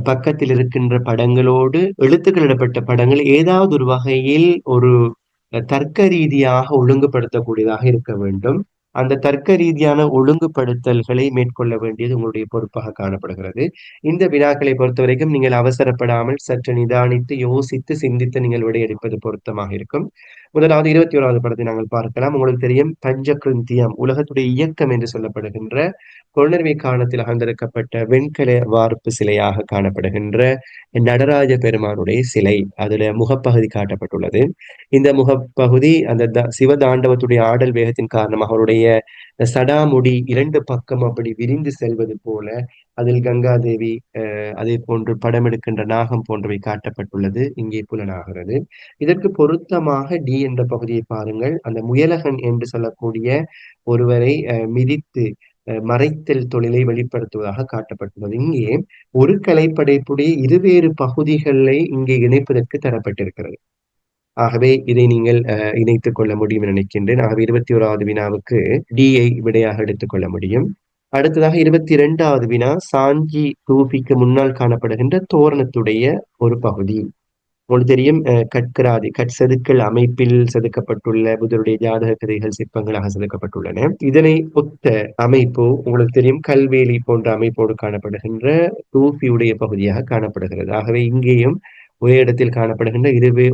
பக்கத்தில் இருக்கின்ற படங்களோடு எழுத்துக்களிடப்பட்ட படங்கள் ஏதாவது ஒரு வகையில் ஒரு தர்க்க ரீதியாக ஒழுங்குபடுத்தக்கூடியதாக இருக்க வேண்டும். அந்த தர்க்க ரீதியான ஒழுங்குபடுத்தல்களை மேற்கொள்ள வேண்டியது உங்களுடைய பொறுப்பாக காணப்படுகிறது. இந்த வினாக்களை பொறுத்த வரைக்கும் நீங்கள் அவசரப்படாமல் சற்று நிதானித்து யோசித்து சிந்தித்து நீங்கள் விடையளிப்பது பொருத்தமாக இருக்கும். முதலாவது 21வது படத்தை நாங்கள் பார்க்கலாம். உங்களுக்கு தெரியும், பஞ்சகிருந்தியம் உலகத்துடைய இயக்கம் என்று சொல்லப்படுகின்ற கொள்ளர்வை காலத்தில் அகழ்ந்தெடுக்கப்பட்ட வெண்கல வார்ப்பு சிலையாக காணப்படுகின்ற நடராஜ பெருமானுடைய சிலை. அதுல முகப்பகுதி காட்டப்பட்டுள்ளது. இந்த முகப்பகுதி அந்த சிவதாண்டவத்துடைய ஆடல் வேகத்தின் காரணமாக அவருடைய சடாமுடி 2 பக்கம் அப்படி விரிந்து செல்வது போல, அதில் கங்காதேவி, அதே போன்று படம் எடுக்கின்ற நாகம் போன்றவை காட்டப்பட்டுள்ளது இங்கே புலனாகிறது. இதற்கு பொருத்தமாக டி என்ற பகுதியை பாருங்கள். அந்த முயலகன் என்று சொல்லக்கூடிய ஒருவரை மிதித்து மறைத்தல் தொழிலை வெளிப்படுத்துவதாக காட்டப்பட்டுள்ளது. இங்கே ஒரு கலைப்படைப்புடைய இருவேறு பகுதிகளை இங்கே இணைப்பதற்கு தரப்பட்டிருக்கிறது. ஆகவே இதை நீங்கள் இணைத்துக் கொள்ள முடியும் நினைக்கின்றேன். ஆகவே 21வது வினாவுக்கு டியை விடையாக எடுத்துக்கொள்ள முடியும். அடுத்ததாக 22வது வினா, சாஞ்சி டூபிக்கு முன்னால் காணப்படுகின்ற தோரணத்துடைய ஒரு பகுதி. உங்களுக்கு தெரியும், கற்கராதி கற்செதுக்கல் அமைப்பில் செதுக்கப்பட்டுள்ள புதருடைய ஜாதக கதைகள் சிற்பங்களாக செதுக்கப்பட்டுள்ளன. இதனை ஒத்த அமைப்பு உங்களுக்கு தெரியும், கல்வேலி போன்ற அமைப்போடு காணப்படுகின்ற டூபியுடைய பகுதியாக காணப்படுகிறது. ஆகவே இங்கேயும் ஒரே இடத்தில் காணப்படுகின்ற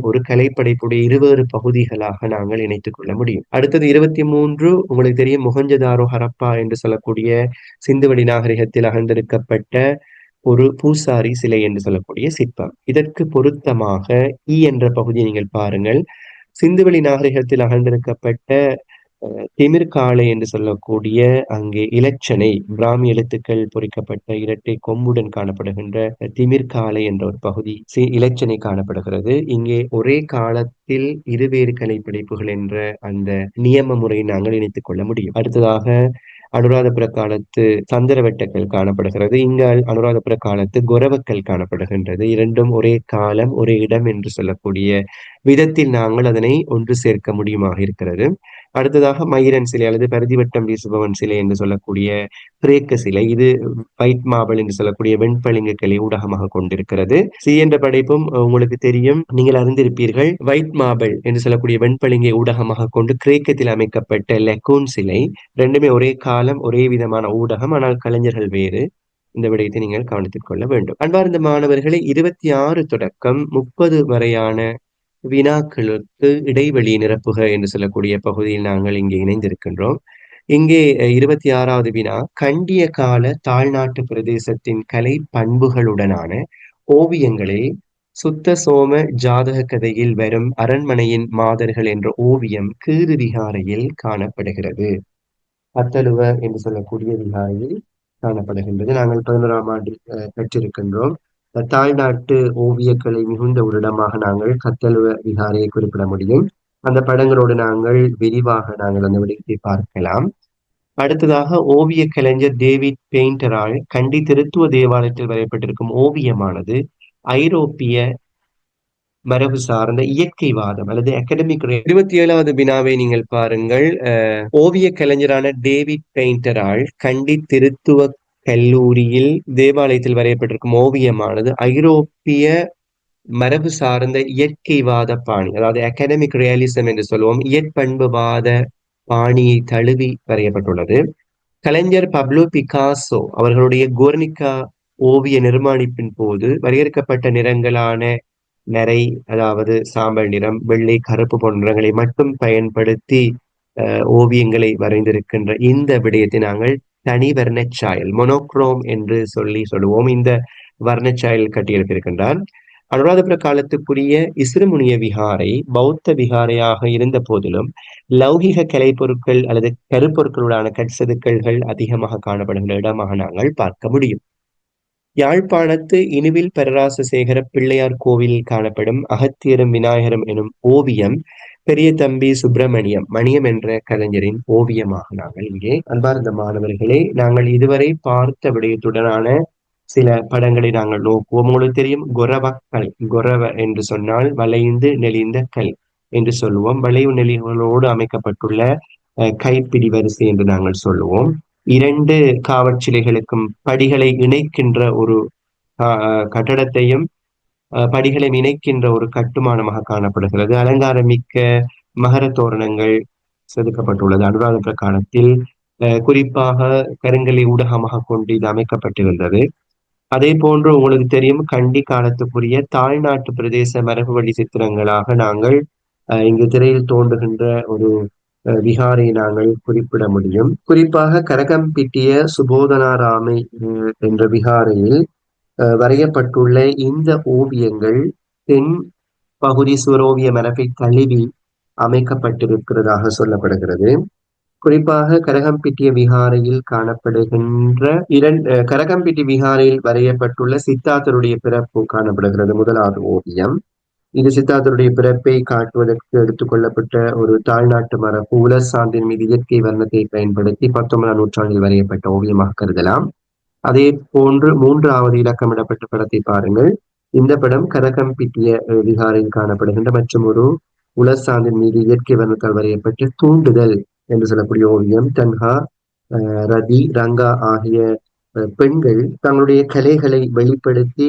ஒரு கலைப்படைப்புடைய இருவேறு பகுதிகளாக நாங்கள் இணைத்துக் கொள்ள முடியும். அடுத்தது 23, உங்களுக்கு தெரியும், மொஹஞ்சதாரோ ஹரப்பா என்று சொல்லக்கூடிய சிந்துவெளி நாகரிகத்தில் அகழ்ந்தெடுக்கப்பட்ட ஒரு பூசாரி சிலை என்று சொல்லக்கூடிய சிற்பம். இதற்கு பொருத்தமாக என்ற பகுதியை நீங்கள் பாருங்கள். சிந்துவெளி நாகரிகத்தில் அகழ்ந்தெடுக்கப்பட்ட திமிர்காலை என்று சொல்லக்கூடிய அங்கே இலச்சனை பிராமி எழுத்துக்கள் பொறிக்கப்பட்ட இரட்டை கொம்புடன் காணப்படுகின்ற திமிர்காலை என்ற ஒரு பகுதி இலச்சனை காணப்படுகிறது. இங்கே ஒரே காலத்தில் இருவேறு கலைப்படைப்புகள் என்ற அந்த நியம முறையை நாங்கள் இணைத்துக் கொள்ள முடியும். அடுத்ததாக அனுராதபுர காலத்து சந்திரவெட்டக்கல் காணப்படுகிறது. இங்கு அனுராதபுர காலத்து கொரவக்கல் காணப்படுகின்றது. இரண்டும் ஒரே காலம் ஒரே இடம் என்று சொல்லக்கூடிய விதத்தில் நாங்கள் அதனை ஒன்று சேர்க்க முடியுமாக இருக்கிறது. அடுத்ததாக மயிரன் சிலை அல்லது பரிதிவட்டம் வீசுபவன் சிலை என்று சொல்லக்கூடிய கிரேக்க சிலை. இது வைட் மார்பிள் என்று சொல்லக்கூடிய வெண்பளிங்கு கலை ஊடகமாக கொண்டிருக்கிறது. சி என்ற படைப்பும் உங்களுக்கு தெரியும், நீங்கள் அறிந்திருப்பீர்கள். வைட் மார்பிள் என்று சொல்லக்கூடிய வெண்பளிங்கை ஊடகமாக கொண்டு கிரேக்கத்தில் அமைக்கப்பட்ட லெக்கூன் சிலை. ரெண்டுமே ஒரே காலம் ஒரே விதமான ஊடகம், ஆனால் கலைஞர்கள் வேறு. இந்த விடயத்தை நீங்கள் கவனித்துக் கொள்ள வேண்டும். அன்பார்ந்த மாணவர்களை, 26 தொடக்கம் 30 வரையான வினாக்களுக்கு இடைவெளி நிரப்புக என்று சொல்லக்கூடிய பகுதியில் நாங்கள் இங்கே இணைந்திருக்கின்றோம். இங்கே 26வது வினா, கண்டிய கால தாழ்நாட்டு பிரதேசத்தின் கலை பண்புகளுடனான ஓவியங்களே சுத்த சோம ஜாதக கதையில் வரும் அரண்மனையின் மாதர்கள் என்ற ஓவியம் கீறு விகாரையில் காணப்படுகிறது. அத்தலுவ என்று சொல்லக்கூடிய விகாரையில் காணப்படுகின்றது. நாங்கள் 11ஆம் ஆண்டில் பெற்றிருக்கின்றோம். தாய்நாட்டு ஓவியக்கலை மிகுந்த ஒரு இடமாக நாங்கள் கத்தலுவ விகாரையை குறிப்பிட முடியும். அந்த படங்களோடு நாங்கள் விரிவாக நாங்கள் அந்த விடயத்தை பார்க்கலாம். அடுத்ததாக ஓவிய கலைஞர் டேவிட் பெயிண்டரால் கண்டி திருத்துவ தேவாலயத்தில் வரையப்பட்டிருக்கும் ஓவியமானது ஐரோப்பிய மரபு சார்ந்த இயற்கைவாதம் அல்லது அகடமிக். 27வது வினாவை நீங்கள் பாருங்கள். ஓவிய கலைஞரான டேவிட் பெயிண்டரால் கண்டி திருத்துவ கல்லூரியில் தேவாலயத்தில் வரையப்பட்டிருக்கும் ஓவியமானது ஐரோப்பிய மரபு சார்ந்த இயற்கைவாத பாணி, அதாவது அகாடமிக் ரியலிசம் என்று சொல்லுவோம், இயற்பண்புவாத பாணியை தழுவி வரையப்பட்டுள்ளது. கலைஞர் பப்லோ பிகாசோ அவர்களுடைய கோர்னிகா ஓவிய நிர்மாணிப்பின் போது வரையறுக்கப்பட்ட நிறங்களான நிறை, அதாவது சாம்பல் நிறம், வெள்ளை, கருப்பு போன்ற நிறங்களை மட்டும் பயன்படுத்தி ஓவியங்களை வரைந்திருக்கின்ற இந்த விடயத்தை நாங்கள் தனி வர்ணச்சாயல், மொனோக்ரோம் என்று சொல்லுவோம். இந்த வர்ணச்சாயல் கட்டியெழுப்பியிருக்கின்றார். அனுராதபுர காலத்துக்குரிய இசுரமுனிய விகாரை பௌத்த விகாரையாக இருந்த போதிலும் லௌகிக கலை பொருட்கள் அல்லது கருப்பொருட்களுடான கற்செதுக்கல்கள் அதிகமாக காணப்படுகின்ற இடமாக நாங்கள் பார்க்க முடியும். யாழ்ப்பாணத்து இனுவில் பரராசசேகர பிள்ளையார் கோவிலில் காணப்படும் அகத்தியரும் விநாயகரும் எனும் ஓவியம் பெரிய தம்பி சுப்பிரமணியம் மணியம் என்ற கலைஞரின் ஓவியமாக நாங்கள் இங்கே. அன்பார்ந்த மாணவர்களே, நாங்கள் இதுவரை பார்த்த விடயத்துடனான சில படங்களை நாங்கள் நோக்குவோம். உங்களுக்கு தெரியும், கொரவக்கல். கொரவ என்று சொன்னால் வளைந்து நெளிந்த கல் என்று சொல்லுவோம். வளைவு நெளிகளோடு அமைக்கப்பட்டுள்ள கைப்பிடி வரிசை என்று நாங்கள் சொல்லுவோம். இரண்டு காவற்சிலைகளுக்கும் படிகளை இணைக்கின்ற ஒரு கட்டடத்தையும் படிகளை இணைக்கின்ற ஒரு கட்டுமானமாக காணப்படுகிறது. அலங்காரமிக்க மகர தோரணங்கள் செதுக்கப்பட்டுள்ளது. அனுராதபுர காலத்தில் குறிப்பாக கருங்கலை ஊடகமாக கொண்டு இது அமைக்கப்பட்டிருந்தது. அதே போன்று உங்களுக்கு தெரியும், கண்டி காலத்துக்குரிய தாழ்நாட்டு பிரதேச மரபு வழி சித்திரங்களாக நாங்கள் இங்கு திரையில் தோன்றுகின்ற ஒரு விகாரை நாங்கள் குறிப்பிட முடியும். குறிப்பாக கரகம்பிட்டிய சுபோதனாராமை என்ற விகாரையில் வரையப்பட்டுள்ள இந்த ஓவியங்கள் தென் பகுதி சுவரோவிய மரபை தழுவி அமைக்கப்பட்டிருக்கிறதாக சொல்லப்படுகிறது. குறிப்பாக கரகம்பிட்டிய விகாரையில் காணப்படுகின்ற கரகம்பிட்டி விகாரையில் வரையப்பட்டுள்ள சித்தார்த்தருடைய பிறப்பு காணப்படுகிறது. முதலாவது ஓவியம் இது சித்தார்த்தருடைய பிறப்பை காட்டுவதற்கு எடுத்துக்கொள்ளப்பட்ட ஒரு தாழ்நாட்டு மரபு உலர் சான்றின் மீது இயற்கை வர்ணத்தை பயன்படுத்தி 19ஆம் நூற்றாண்டில் வரையப்பட்ட ஓவியமாக கருதலாம். அதே போன்று 3வது இலக்கமிடப்பட்ட படத்தை பாருங்கள். இந்த படம் கரகம்பிட்டிய விகாரையில் காணப்படுகின்ற மற்றும் ஒரு உலர் சான்றின் மீது இயற்கை வர்ணத்தால் வரையப்பட்ட தூண்டுதல் என்று சொல்லக்கூடிய ஓவியம். தன்ஹா, ரதி, ரங்கா ஆகிய பெண்கள் தங்களுடைய கலைகளை வெளிப்படுத்தி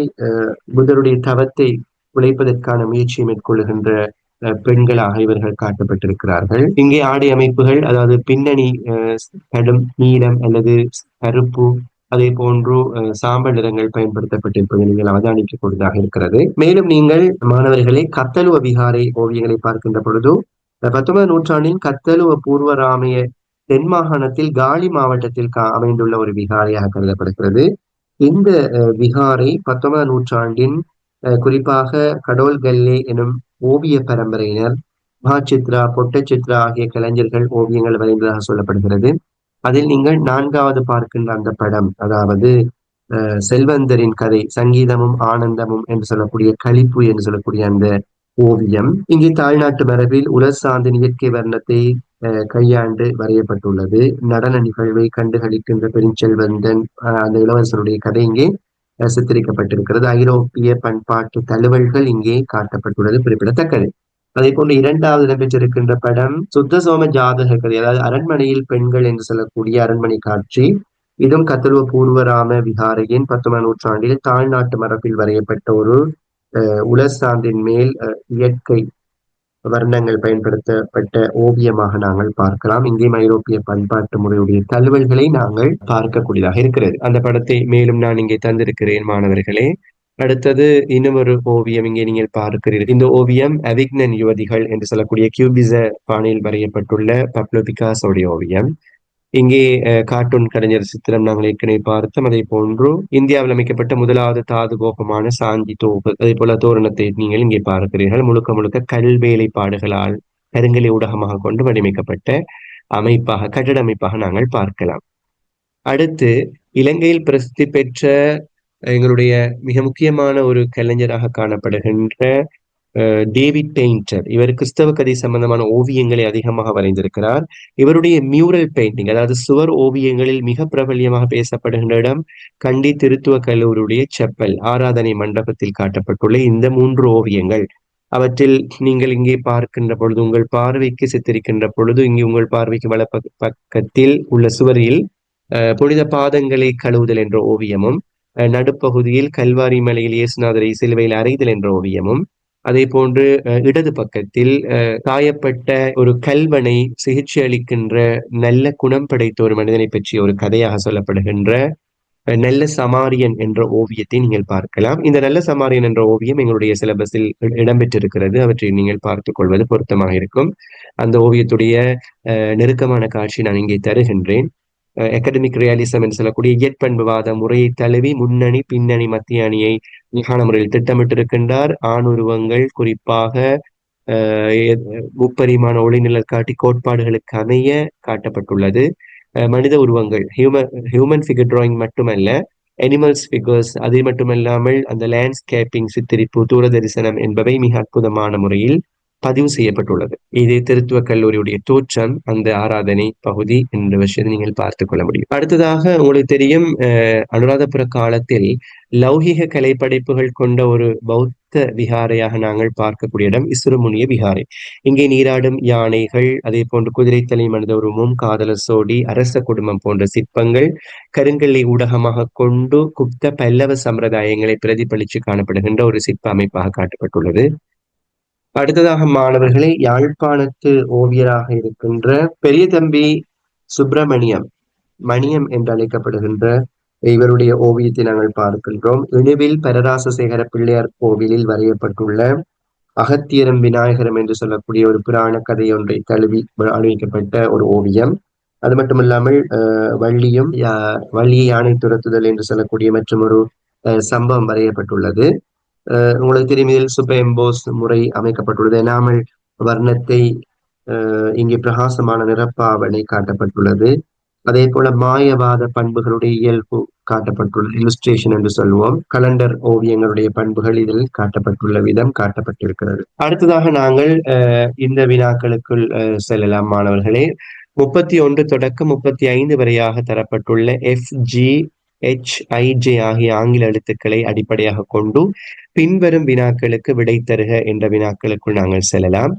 புத்தருடைய தவத்தை உழைப்பதற்கான முயற்சியை மேற்கொள்ளுகின்ற பெண்களாக இவர்கள் காட்டப்பட்டிருக்கிறார்கள். இங்கே ஆடை அமைப்புகள், அதாவது பின்னணி கடும் நீலம் அல்லது கருப்பு, அதே போன்று சாம்பல் நிறங்கள் பயன்படுத்தப்பட்டிருப்பதை நீங்கள் அவதானிக்கக்கூடியதாக இருக்கிறது. மேலும் நீங்கள் மாணவர்களை கத்தலுவ விகாரை ஓவியங்களை பார்க்கின்ற பொழுது 19ஆம் நூற்றாண்டின் கத்தலுவ பூர்வராமைய தென் மாகாணத்தில் காலி மாவட்டத்தில் அமைந்துள்ள ஒரு விகாரையாக கருதப்படுகிறது. இந்த விகாரை 19ஆம் நூற்றாண்டின் குறிப்பாக கடோல்கல்லே எனும் ஓவிய பரம்பரையினர் மகாசித்ரா, பொட்டச்சித்ரா ஆகிய கலைஞர்கள் ஓவியங்கள் வரைந்ததாக சொல்லப்படுகிறது. அதில் நீங்கள் 4வது பார்க்கின்ற அந்த படம், அதாவது செல்வந்தரின் கதை, சங்கீதமும் ஆனந்தமும் என்று சொல்லக்கூடிய களிப்பு என்று சொல்லக்கூடிய அந்த ஓவியம் இங்கே தாழ்நாட்டு மரபில் உலர் சார்ந்த இயற்கை வர்ணத்தை கையாண்டு வரையப்பட்டுள்ளது. நடன நிகழ்வை கண்டுகளிக்கின்ற பெருஞ்செல்வந்தன் அந்த இளவரசருடைய கதை இங்கே சித்தரிக்கப்பட்டிருக்கிறது. ஐரோப்பிய பண்பாட்டு தழுவல்கள் இங்கே காட்டப்பட்டுள்ளது குறிப்பிடத்தக்கது. அதே போன்று 2வது இடம்பெற்றிருக்கின்ற படம் சுத்த சோம ஜாதக கதை, அதாவது அரண்மனையில் பெண்கள் என்று சொல்லக்கூடிய அரண்மனை காட்சி. இதுவும் கத்தலுவ பூர்வராம விகாரையின் 19ஆம் நூற்றாண்டில் தாழ்நாட்டு மரபில் வரையப்பட்ட ஒரு உலர் சான்றின் மேல் இயற்கை வர்ணங்கள் பயன்படுத்தப்பட்ட ஓவியமாக நாங்கள் பார்க்கலாம். இங்கேயும் ஐரோப்பிய பண்பாட்டு முறையுடைய தழுவல்களை நாங்கள் பார்க்கக்கூடியதாக இருக்கிறது. அந்த படத்தை மேலும் நான் இங்கே தந்திருக்கிறேன் மாணவர்களே. அடுத்தது இன்னும் ஒரு ஓவியம் இங்கே நீங்கள் பார்க்கிறீர்கள். இந்த ஓவியம் அவிக்னன் யுவதிகள் என்று சொல்லக்கூடிய கியூபிச பாணியில் வரையப்பட்டுள்ள பப்லோ பிகாசோடைய ஓவியம். இங்கே கார்ட்டூன் கலைஞர் சித்திரம் நாங்கள் ஏற்கனவே பார்த்தோம். அதே போன்று இந்தியாவில் அமைக்கப்பட்ட முதலாவது தாது கோபமான சாந்தி தோப்பு, அதே போல தோரணத்தை நீங்கள் இங்கே பார்க்கிறீர்கள். முழுக்க முழுக்க கல் வேலைப்பாடுகளால் கருங்கலை ஊடகமாக கொண்டு வடிவமைக்கப்பட்ட அமைப்பாக, கட்டட அமைப்பாக நாங்கள் பார்க்கலாம். அடுத்து இலங்கையில் பிரசித்தி பெற்ற எங்களுடைய மிக முக்கியமான ஒரு கலைஞராக காணப்படுகின்ற டேவிட் பெயிண்டர். இவர் கிறிஸ்தவ கதை சம்பந்தமான ஓவியங்களை அதிகமாக வரைந்திருக்கிறார். இவருடைய மியூரல் பெயிண்டிங், அதாவது சுவர் ஓவியங்களில் மிக பிரபல்யமாக பேசப்படுகின்ற இடம் கண்டி திருத்துவ கல்லூரியுடைய செப்பல் ஆராதனை மண்டபத்தில் காட்டப்பட்டுள்ள இந்த 3 ஓவியங்கள். அவற்றில் நீங்கள் இங்கே பார்க்கின்ற பொழுது, உங்கள் பார்வைக்கு சித்தரிக்கின்ற பொழுது, இங்கே உங்கள் பார்வைக்கு பக்கத்தில் உள்ள சுவரில் புனித பாதங்களை கழுவுதல் என்ற ஓவியமும், நடுப்பகுதியில் கல்வாரி மலையில் இயேசுநாதரை சிலுவையில் அறைதல் என்ற ஓவியமும், அதே போன்று இடது பக்கத்தில் காயப்பட்ட ஒரு கல்வனை சிகிச்சை அளிக்கின்ற நல்ல குணம் படைத்த ஒரு மனிதனை பற்றிய ஒரு கதையாக சொல்லப்படுகின்ற நல்ல சமாரியன் என்ற ஓவியத்தை நீங்கள் பார்க்கலாம். இந்த நல்ல சமாரியன் என்ற ஓவியம் எங்களுடைய சிலபஸில் இடம்பெற்றிருக்கிறது. அவற்றை நீங்கள் பார்த்துக் கொள்வது பொருத்தமாக இருக்கும். அந்த ஓவியத்துடைய நெருக்கமான காட்சி நான் இங்கே தருகின்றேன். அகாடமிக் ரியாலிசம் என்று சொல்லக்கூடிய இயற்பண்புவாத முறையை தழுவி முன்னணி பின்னணி மத்திய அணியை மிகான முறையில் திட்டமிட்டிருக்கின்றார். ஆணுருவங்கள் குறிப்பாக முப்பரிமாண ஒளிநிழல் காட்டி கோட்பாடுகளுக்கு அமைய காட்டப்பட்டுள்ளது. மனித உருவங்கள், ஹியூமன் ஃபிகர் டிராயிங் மட்டுமல்ல, அனிமல்ஸ் ஃபிகர்ஸ், அது மட்டுமல்லாமல் அந்த லேண்ட்ஸ்கேப்பிங் சித்தரிப்பு, தூர தரிசனம் என்பவை மிக அற்புதமான முறையில் பதிவு செய்யப்பட்டுள்ளது. இது திருத்துவ கல்லூரியுடைய தோற்றம், அந்த ஆராதனை பகுதி என்ற விஷயத்தை நீங்கள் பார்த்துக் கொள்ள முடியும். அடுத்ததாக உங்களுக்கு தெரியும், அனுராதபுர காலத்தில் லௌகிக கலைப்படைப்புகள் கொண்ட ஒரு பௌத்த விகாரையாக நாங்கள் பார்க்கக்கூடிய இடம் இசுரமுனிய விகாரை. இங்கே நீராடும் யானைகள், அதே போன்று குதிரைத்தலை மனித உருவமும், காதலர் சோடி, அரச குடும்பம் போன்ற சிற்பங்கள் கருங்கல்லை ஊடகமாக கொண்டு குப்த பல்லவ சம்பிரதாயங்களை பிரதிபலித்து காணப்படுகின்ற ஒரு சிற்ப அமைப்பாக காட்டப்பட்டுள்ளது. அடுத்ததாக மாணவர்களே, யாழ்ப்பாணத்து ஓவியராக இருக்கின்ற பெரிய தம்பி சுப்பிரமணியம், மணியம் என்று அழைக்கப்படுகின்ற இவருடைய ஓவியத்தை நாங்கள் பார்க்கின்றோம். இணுவில் பரராசசேகர பிள்ளையார் கோவிலில் வரையப்பட்டுள்ள அகத்தியரம் விநாயகரம் என்று சொல்லக்கூடிய ஒரு புராண கதை ஒன்றை தழுவி அணிவிக்கப்பட்ட ஒரு ஓவியம். அது மட்டுமில்லாமல் வள்ளியை யானை துரத்துதல் என்று சொல்லக்கூடிய மற்றும் ஒரு சம்பவம் வரையப்பட்டுள்ளது. உங்களுக்கு தெரியும், இதில் சூப்பர் எம்போஸ் முறை அமைக்கப்பட்டுள்ளது. எனாமல் வர்ணத்தை இங்கே பிரகாசமான நிறப்பாவனை காட்டப்பட்டுள்ளது. அதே போல மாயவாத பண்புகளுடைய இயல்பு காட்டப்பட்டுள்ளது. இல்லுஸ்ட்ரேஷன் என்று சொல்வோம். கலண்டர் ஓவியங்களுடைய பண்புகள் இதில் காட்டப்பட்டுள்ள விதம் காட்டப்பட்டிருக்கிறது. அடுத்ததாக நாங்கள் இந்த வினாக்களுக்குள் செல்லலாம் மாணவர்களே. 31 தொடக்கம் 35 வரையாக தரப்பட்டுள்ள FGHIJ ஆகிய ஆங்கில எழுத்துக்களை அடிப்படையாக கொண்டு பின்வரும் வினாக்களுக்கு விடை தருக என்ற வினாக்களுக்குள் நாங்கள் செல்லலாம்.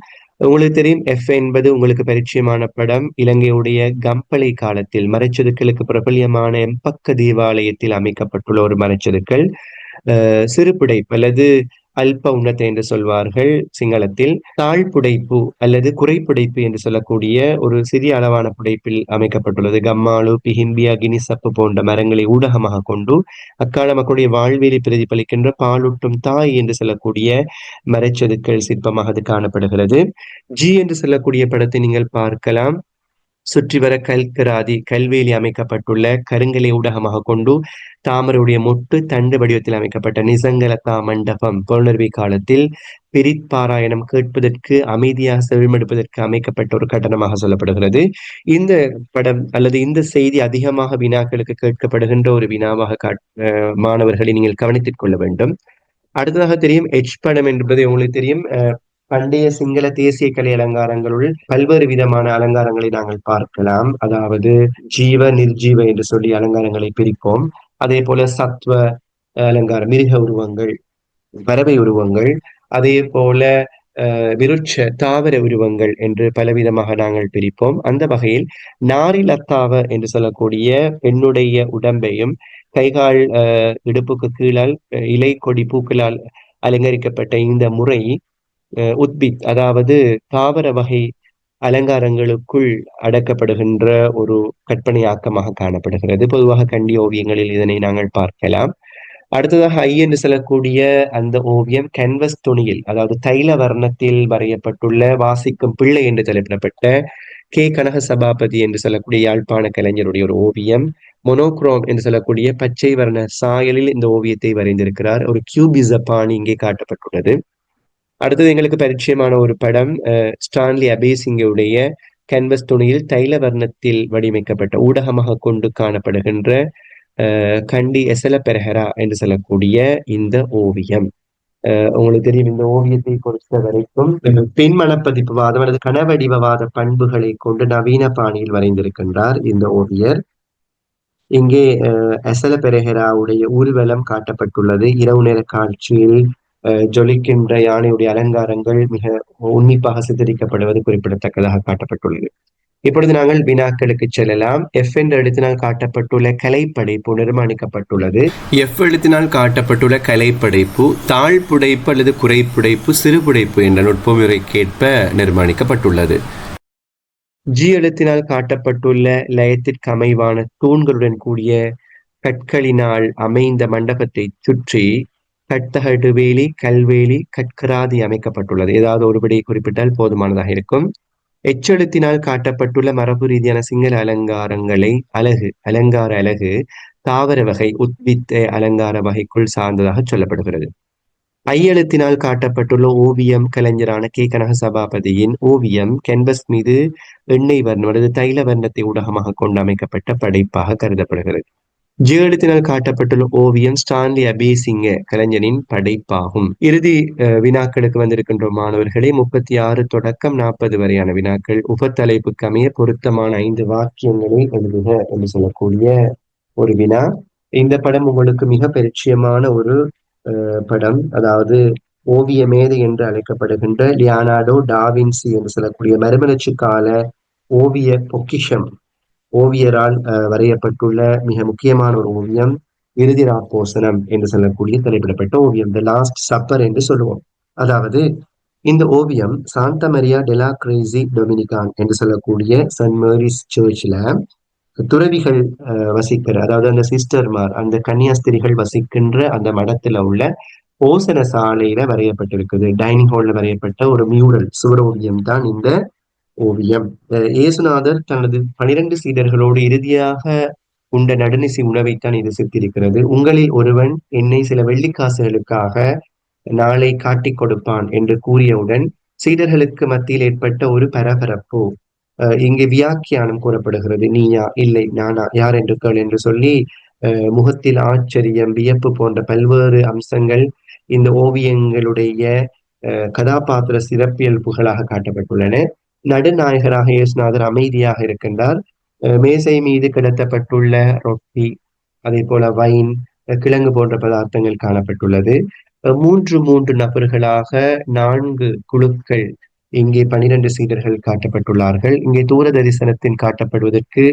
உங்களுக்கு தெரியும், F என்பது உங்களுக்கு பரிச்சயமான படம். இலங்கையுடைய கம்பளை காலத்தில் மறைச்செதுக்களுக்கு பிரபல்யமான எம்பக்க தேவாலயத்தில் அமைக்கப்பட்டுள்ள ஒரு மறைச்செதுக்கள். சிறுபுடைப்பு அல்லது அல்ப உன்னத்தை என்று சொல்வார்கள் சிங்களத்தில். தாழ்புடைப்பு அல்லது குறைப்புடைப்பு என்று சொல்லக்கூடிய ஒரு சிறிய அளவான புடைப்பில் அமைக்கப்பட்டுள்ளது. கம்மாளு, பிஹிம்பியா, கினிசப்பு போன்ற மரங்களை ஊடகமாக கொண்டு அக்கால மக்களுடைய வாழ்வியலை பிரதிபலிக்கின்ற பாலூட்டும் தாய் என்று சொல்லக்கூடிய மறைச்செதுக்கள் சிற்பமாக அது காணப்படுகிறது. ஜி என்று சொல்லக்கூடிய படத்தை நீங்கள் பார்க்கலாம். சுற்றி வர கல்கராதி கல்வேலி அமைக்கப்பட்டுள்ள கருங்கலை ஊடகமாக கொண்டு தாமரையுடைய மொட்டு தண்டு வடிவத்தில் அமைக்கப்பட்ட நிசங்கலதா மண்டபம் புலனர்வி காலத்தில் பிரித்பாராயணம் கேட்பதற்கு, அமைதியாக செவிமடுப்பதற்கு அமைக்கப்பட்ட ஒரு கட்டணமாக சொல்லப்படுகிறது. இந்த படம் அல்லது இந்த செய்தி அதிகமாக வினாக்களுக்கு கேட்கப்படுகின்ற ஒரு வினாவாக மாணவர்களை நீங்கள் கவனித்துக் கொள்ள வேண்டும். அடுத்ததாக தெரியும், எச் படம் என்பது உங்களுக்கு தெரியும், பண்டைய சிங்கள தேசிய கலை அலங்காரங்களுள் பல்வேறு விதமான அலங்காரங்களை நாங்கள் பார்க்கலாம். அதாவது ஜீவ நிர்ஜீவ என்று சொல்லி அலங்காரங்களை பிரிப்போம். அதே போல சத்வ அலங்காரம், மிருக உருவங்கள், பறவை உருவங்கள், அதே போல விருட்ச தாவர உருவங்கள் என்று பலவிதமாக நாங்கள் பிரிப்போம். அந்த வகையில் நாரிலத்தாவ என்று சொல்லக்கூடிய பெண்ணுடைய உடம்பையும் கைகால் இடுப்புக்கு கீழால் இலை கொடி பூக்களால் அலங்கரிக்கப்பட்ட இந்த முறை உத்பித், அதாவது தாவர வகை அலங்காரங்களுக்குள் அடக்கப்படுகின்ற ஒரு கற்பனையாக்கமாக காணப்படுகிறது. பொதுவாக கண்டி ஓவியங்களில் இதனை நாங்கள் பார்க்கலாம். அடுத்ததாக ஐ என்று சொல்லக்கூடிய அந்த ஓவியம் கேன்வஸ் துணியில், அதாவது தைல வர்ணத்தில் வரையப்பட்டுள்ள வாசிக்கும் பிள்ளை என்று தலைப்பிடப்பட்ட கே கனக சபாபதி என்று சொல்லக்கூடிய யாழ்ப்பாண கலைஞருடைய ஒரு ஓவியம். மொனோக்ரோம் என்று சொல்லக்கூடிய பச்சை வர்ண சாயலில் இந்த ஓவியத்தை வரைந்திருக்கிறார். ஒரு கியூபிச பாணி இங்கே காட்டப்பட்டுள்ளது. அடுத்தது எங்களுக்கு பரிச்சயமான ஒரு படம், ஸ்டான்லி அபேசிங்கவுடைய கேன்வஸ் துணியில் தைல வர்ணத்தில் வடிவமைக்கப்பட்ட ஊடகமாக கொண்டு காணப்படுகின்ற கண்டி எசல பெரஹரா என்று சொல்லக்கூடிய இந்த ஓவியம். உங்களுக்கு தெரியும், இந்த ஓவியத்தை பொறுத்த வரைக்கும் பெண் மனப்பதிப்புவாதம் அல்லது கனவடிவவாத பண்புகளை கொண்டு நவீன பாணியில் வரைந்திருக்கின்றார் இந்த ஓவியர். இங்கே எசல பெரஹராவுடைய ஊர்வலம் காட்டப்பட்டுள்ளது. இரவு நேர காட்சியில் ஜொலிக்கின்ற யானையுடைய அலங்காரங்கள் மிக உன்னிப்பாக சித்தரிக்கப்படுவது குறிப்பிடத்தக்கதாக காட்டப்பட்டுள்ளது. இப்பொழுது நாங்கள் வினாக்களுக்கு செல்லலாம். எஃப் என்ற எழுத்தினால் காட்டப்பட்டுள்ள கலைப்படைப்பு நிர்மாணிக்கப்பட்டுள்ளது. எஃப் எழுத்தினால் காட்டப்பட்டுள்ள கலைப்படைப்பு தாழ்புடைப்பு அல்லது குறைப்புடைப்பு சிறுபுடைப்பு என்ற நுட்பமுறைக்கேற்ப நிர்மாணிக்கப்பட்டுள்ளது. ஜி எழுத்தினால் காட்டப்பட்டுள்ள லயத்திற்கு அமைவான தூண்களுடன் கூடிய கற்களினால் அமைந்த மண்டபத்தை சுற்றி கட்டகடு வேலி, கல்வேலி, கற்கராதி அமைக்கப்பட்டுள்ளது. ஏதாவது ஒருபடி குறிப்பிட்டால் போதுமானதாக இருக்கும். எச்செழுத்தினால் காட்டப்பட்டுள்ள மரபு ரீதியான சிங்கள அலங்கார அலகு தாவர வகை உத்வித்த அலங்கார வகைக்குள் சார்ந்ததாக சொல்லப்படுகிறது. ஐயெழுத்தினால் காட்டப்பட்டுள்ள ஓவியம் கலைஞரான கே கனக சபாபதியின் ஓவியம் கேன்வஸ் மீது எண்ணெய் வர்ணம் அல்லது தைல வர்ணத்தை ஊடகமாக கொண்டு அமைக்கப்பட்ட படைப்பாக கருதப்படுகிறது. ஜி எழுத்தினால் காட்டப்பட்டுள்ள ஓவியம் ஸ்டான்லி அபேசிங்க கலைஞனின் படைப்பாகும். இறுதி வினாக்களுக்கு வந்திருக்கின்ற மாணவர்களே, 36 தொடக்கம் 40 வரையான வினாக்கள் உபத்தலைப்புக்கு அமைய பொருத்தமான 5 வாக்கியங்களை எழுதுக என்று சொல்லக்கூடிய ஒரு வினா. இந்த படம் உங்களுக்கு மிக பரிச்சயமான ஒரு படம். அதாவது ஓவிய மேதை என்று அழைக்கப்படுகின்ற லியோனார்டோ டாவின்சி என்று சொல்லக்கூடிய மறுமலர்ச்சி கால ஓவிய பொக்கிஷம் ஓவியரால் வரையப்பட்டுள்ள மிக முக்கியமான ஒரு ஓவியம் இறுதி ராப்போசனம் என்று சொல்லக்கூடிய தலைப்பிடப்பட்ட ஓவியம், த லாஸ்ட் சப்பர் என்று சொல்லுவோம். அதாவது இந்த ஓவியம் சாந்தா மரியா டெலா கிரேசி டொமினிகான் என்று சொல்லக்கூடிய சென்ட் மேரிஸ் சர்ச்ல துறவிகள் வசிக்கிற, அதாவது அந்த சிஸ்டர்மார், அந்த கன்னியாஸ்திரிகள் வசிக்கின்ற அந்த மடத்துல உள்ள போசன சாலையில வரையப்பட்டிருக்குது. டைனிங் ஹால்ல வரையப்பட்ட ஒரு மியூரல் சுவரோவியம் தான் இந்த ஓவியம். இயேசுநாதர் தனது 12 சீடர்களோடு இறுதியாக உண்ட நடுநிசி உணவைத்தான் இது சித்திருக்கிறது. உங்களில் ஒருவன் என்னை சில வெள்ளிக்காசுகளுக்காக நாளை காட்டிக் கொடுப்பான் என்று கூறியவுடன் சீடர்களுக்கு மத்தியில் ஏற்பட்ட ஒரு பரபரப்பு. இங்கே வியாக்கியானம் கூறப்படுகிறது. நீயா, இல்லை நானா, யார் என்று கேள் என்று சொல்லி முகத்தில் ஆச்சரியம், வியப்பு போன்ற பல்வேறு அம்சங்கள் இந்த ஓவியங்களுடைய கதாபாத்திர சிறப்பியல்புகளாக காட்டப்பட்டுள்ளன. நடுநாயகராக இயேசுநாதர் அமைதியாக இருக்கின்றார். மேசை மீது கிடத்தப்பட்டுள்ள ரொட்டி, அதே போல வைன், கிழங்கு போன்ற பதார்த்தங்கள் காணப்பட்டுள்ளது. மூன்று நபர்களாக 4 குழுக்கள் இங்கே 12 சீடர்கள் காட்டப்பட்டுள்ளார்கள். இங்கே தூர தரிசனத்தின் காட்டப்படுவதற்கு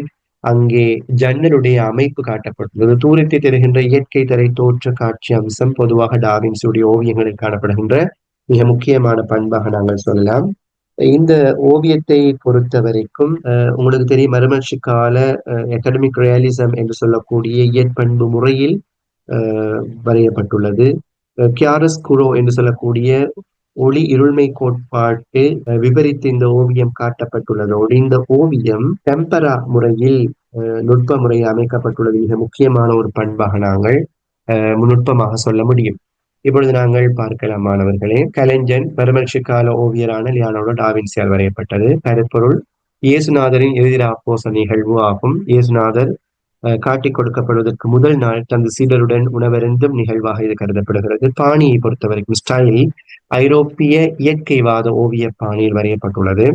அங்கே ஜன்னலுடைய அமைப்பு காட்டப்பட்டுள்ளது. தூரத்தை தருகின்ற இயற்கை தரை தோற்ற காட்சி அம்சம் பொதுவாக டாவின்சியுடைய ஓவியங்களில் காணப்படுகின்ற மிக முக்கியமான பண்பாக நாங்கள் சொல்லலாம். இந்த ஓவியத்தை பொறுத்த வரைக்கும் உங்களுக்கு தெரியும், மறுமலர்ச்சி கால அகாடமிக் ரியலிசம் என்று சொல்லக்கூடிய இயற்பண்பு முறையில் வரையப்பட்டுள்ளது. கியாரஸ்குரோ என்று சொல்லக்கூடிய ஒளி இருள்மை கோட்பாட்டு விபரித்து இந்த ஓவியம் காட்டப்பட்டுள்ளதோடு இந்த ஓவியம் டெம்பரா முறையில் நுட்ப முறையில் அமைக்கப்பட்டுள்ளது மிக முக்கியமான ஒரு பண்பாக நாங்கள் நுட்பமாக சொல்ல முடியும். இப்பொழுது நாங்கள் பார்க்கலாம் மாணவர்களே. கலைஞன் மறுமலர்ச்சி கால ஓவியரான லியோனார்டோ டாவின்சியால் வரையப்பட்டது. கருப்பொருள் இயேசுநாதரின் இறுதி ராப்போச நிகழ்வு ஆகும். இயேசுநாதர் காட்டிக் கொடுக்கப்படுவதற்கு முதல் நாள் தனது சீடருடன் உணவருந்தும் நிகழ்வாக இது கருதப்படுகிறது. பாணியை பொறுத்தவரைக்கும் ஸ்டைல் ஐரோப்பிய இயற்கைவாத ஓவிய பாணியில் வரையப்பட்டுள்ளது.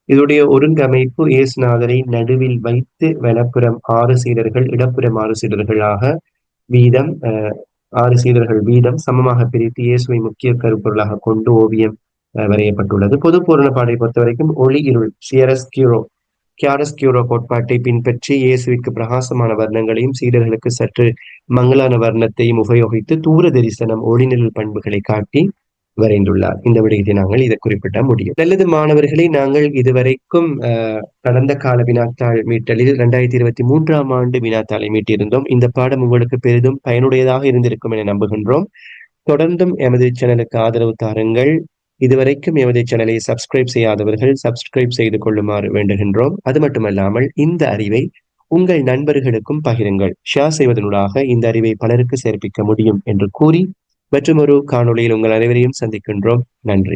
இதனுடைய ஒருங்கமைப்பு இயேசுநாதரை நடுவில் வைத்து வலப்புறம் 6 சீடர்கள், இடப்புறம் 6 சீடர்களாக வீதம் 6 சீடர்கள் வீதம் சமமாக பிரித்து இயேசுவை முக்கிய கருப்பொருளாக கொண்டு ஓவியம் வரையப்பட்டுள்ளது. பொது பூரணப்பாடை பொறுத்த வரைக்கும் ஒளி இருள் கியாரஸ்கியூரோ கோட்பாட்டை பின்பற்றி இயேசுவிற்கு பிரகாசமான வர்ணங்களையும் சீடர்களுக்கு சற்று மங்களான வர்ணத்தையும் உபயோகித்து தூர தரிசனம் ஒளிநிழல் பண்புகளை காட்டி வரைந்துள்ளார். இந்த விடயத்தை நாங்கள் இதை குறிப்பிட முடியும். நல்லது மாணவர்களை, நாங்கள் இதுவரைக்கும் கடந்த கால வினாத்தாள் மீட்டலில் 2023ஆம் ஆண்டு வினாத்தாளை மீட்டிருந்தோம். இந்த பாடம் உங்களுக்கு பெரிதும் பயனுடையதாக இருந்திருக்கும் என நம்புகின்றோம். தொடர்ந்தும் எமது சேனலுக்கு ஆதரவு தாருங்கள். இதுவரைக்கும் எமது சேனலை சப்ஸ்கிரைப் செய்யாதவர்கள் சப்ஸ்கிரைப் செய்து கொள்ளுமாறு வேண்டுகின்றோம். அது மட்டுமல்லாமல் இந்த அறிவை உங்கள் நண்பர்களுக்கும் பகிருங்கள். ஷேர் செய்வதனூடாக இந்த அறிவை பலருக்கு சேர்ப்பிக்க முடியும் என்று கூறி, மற்றொரு காணொளியில் உங்கள் அனைவரையும் சந்திக்கின்றோம். நன்றி.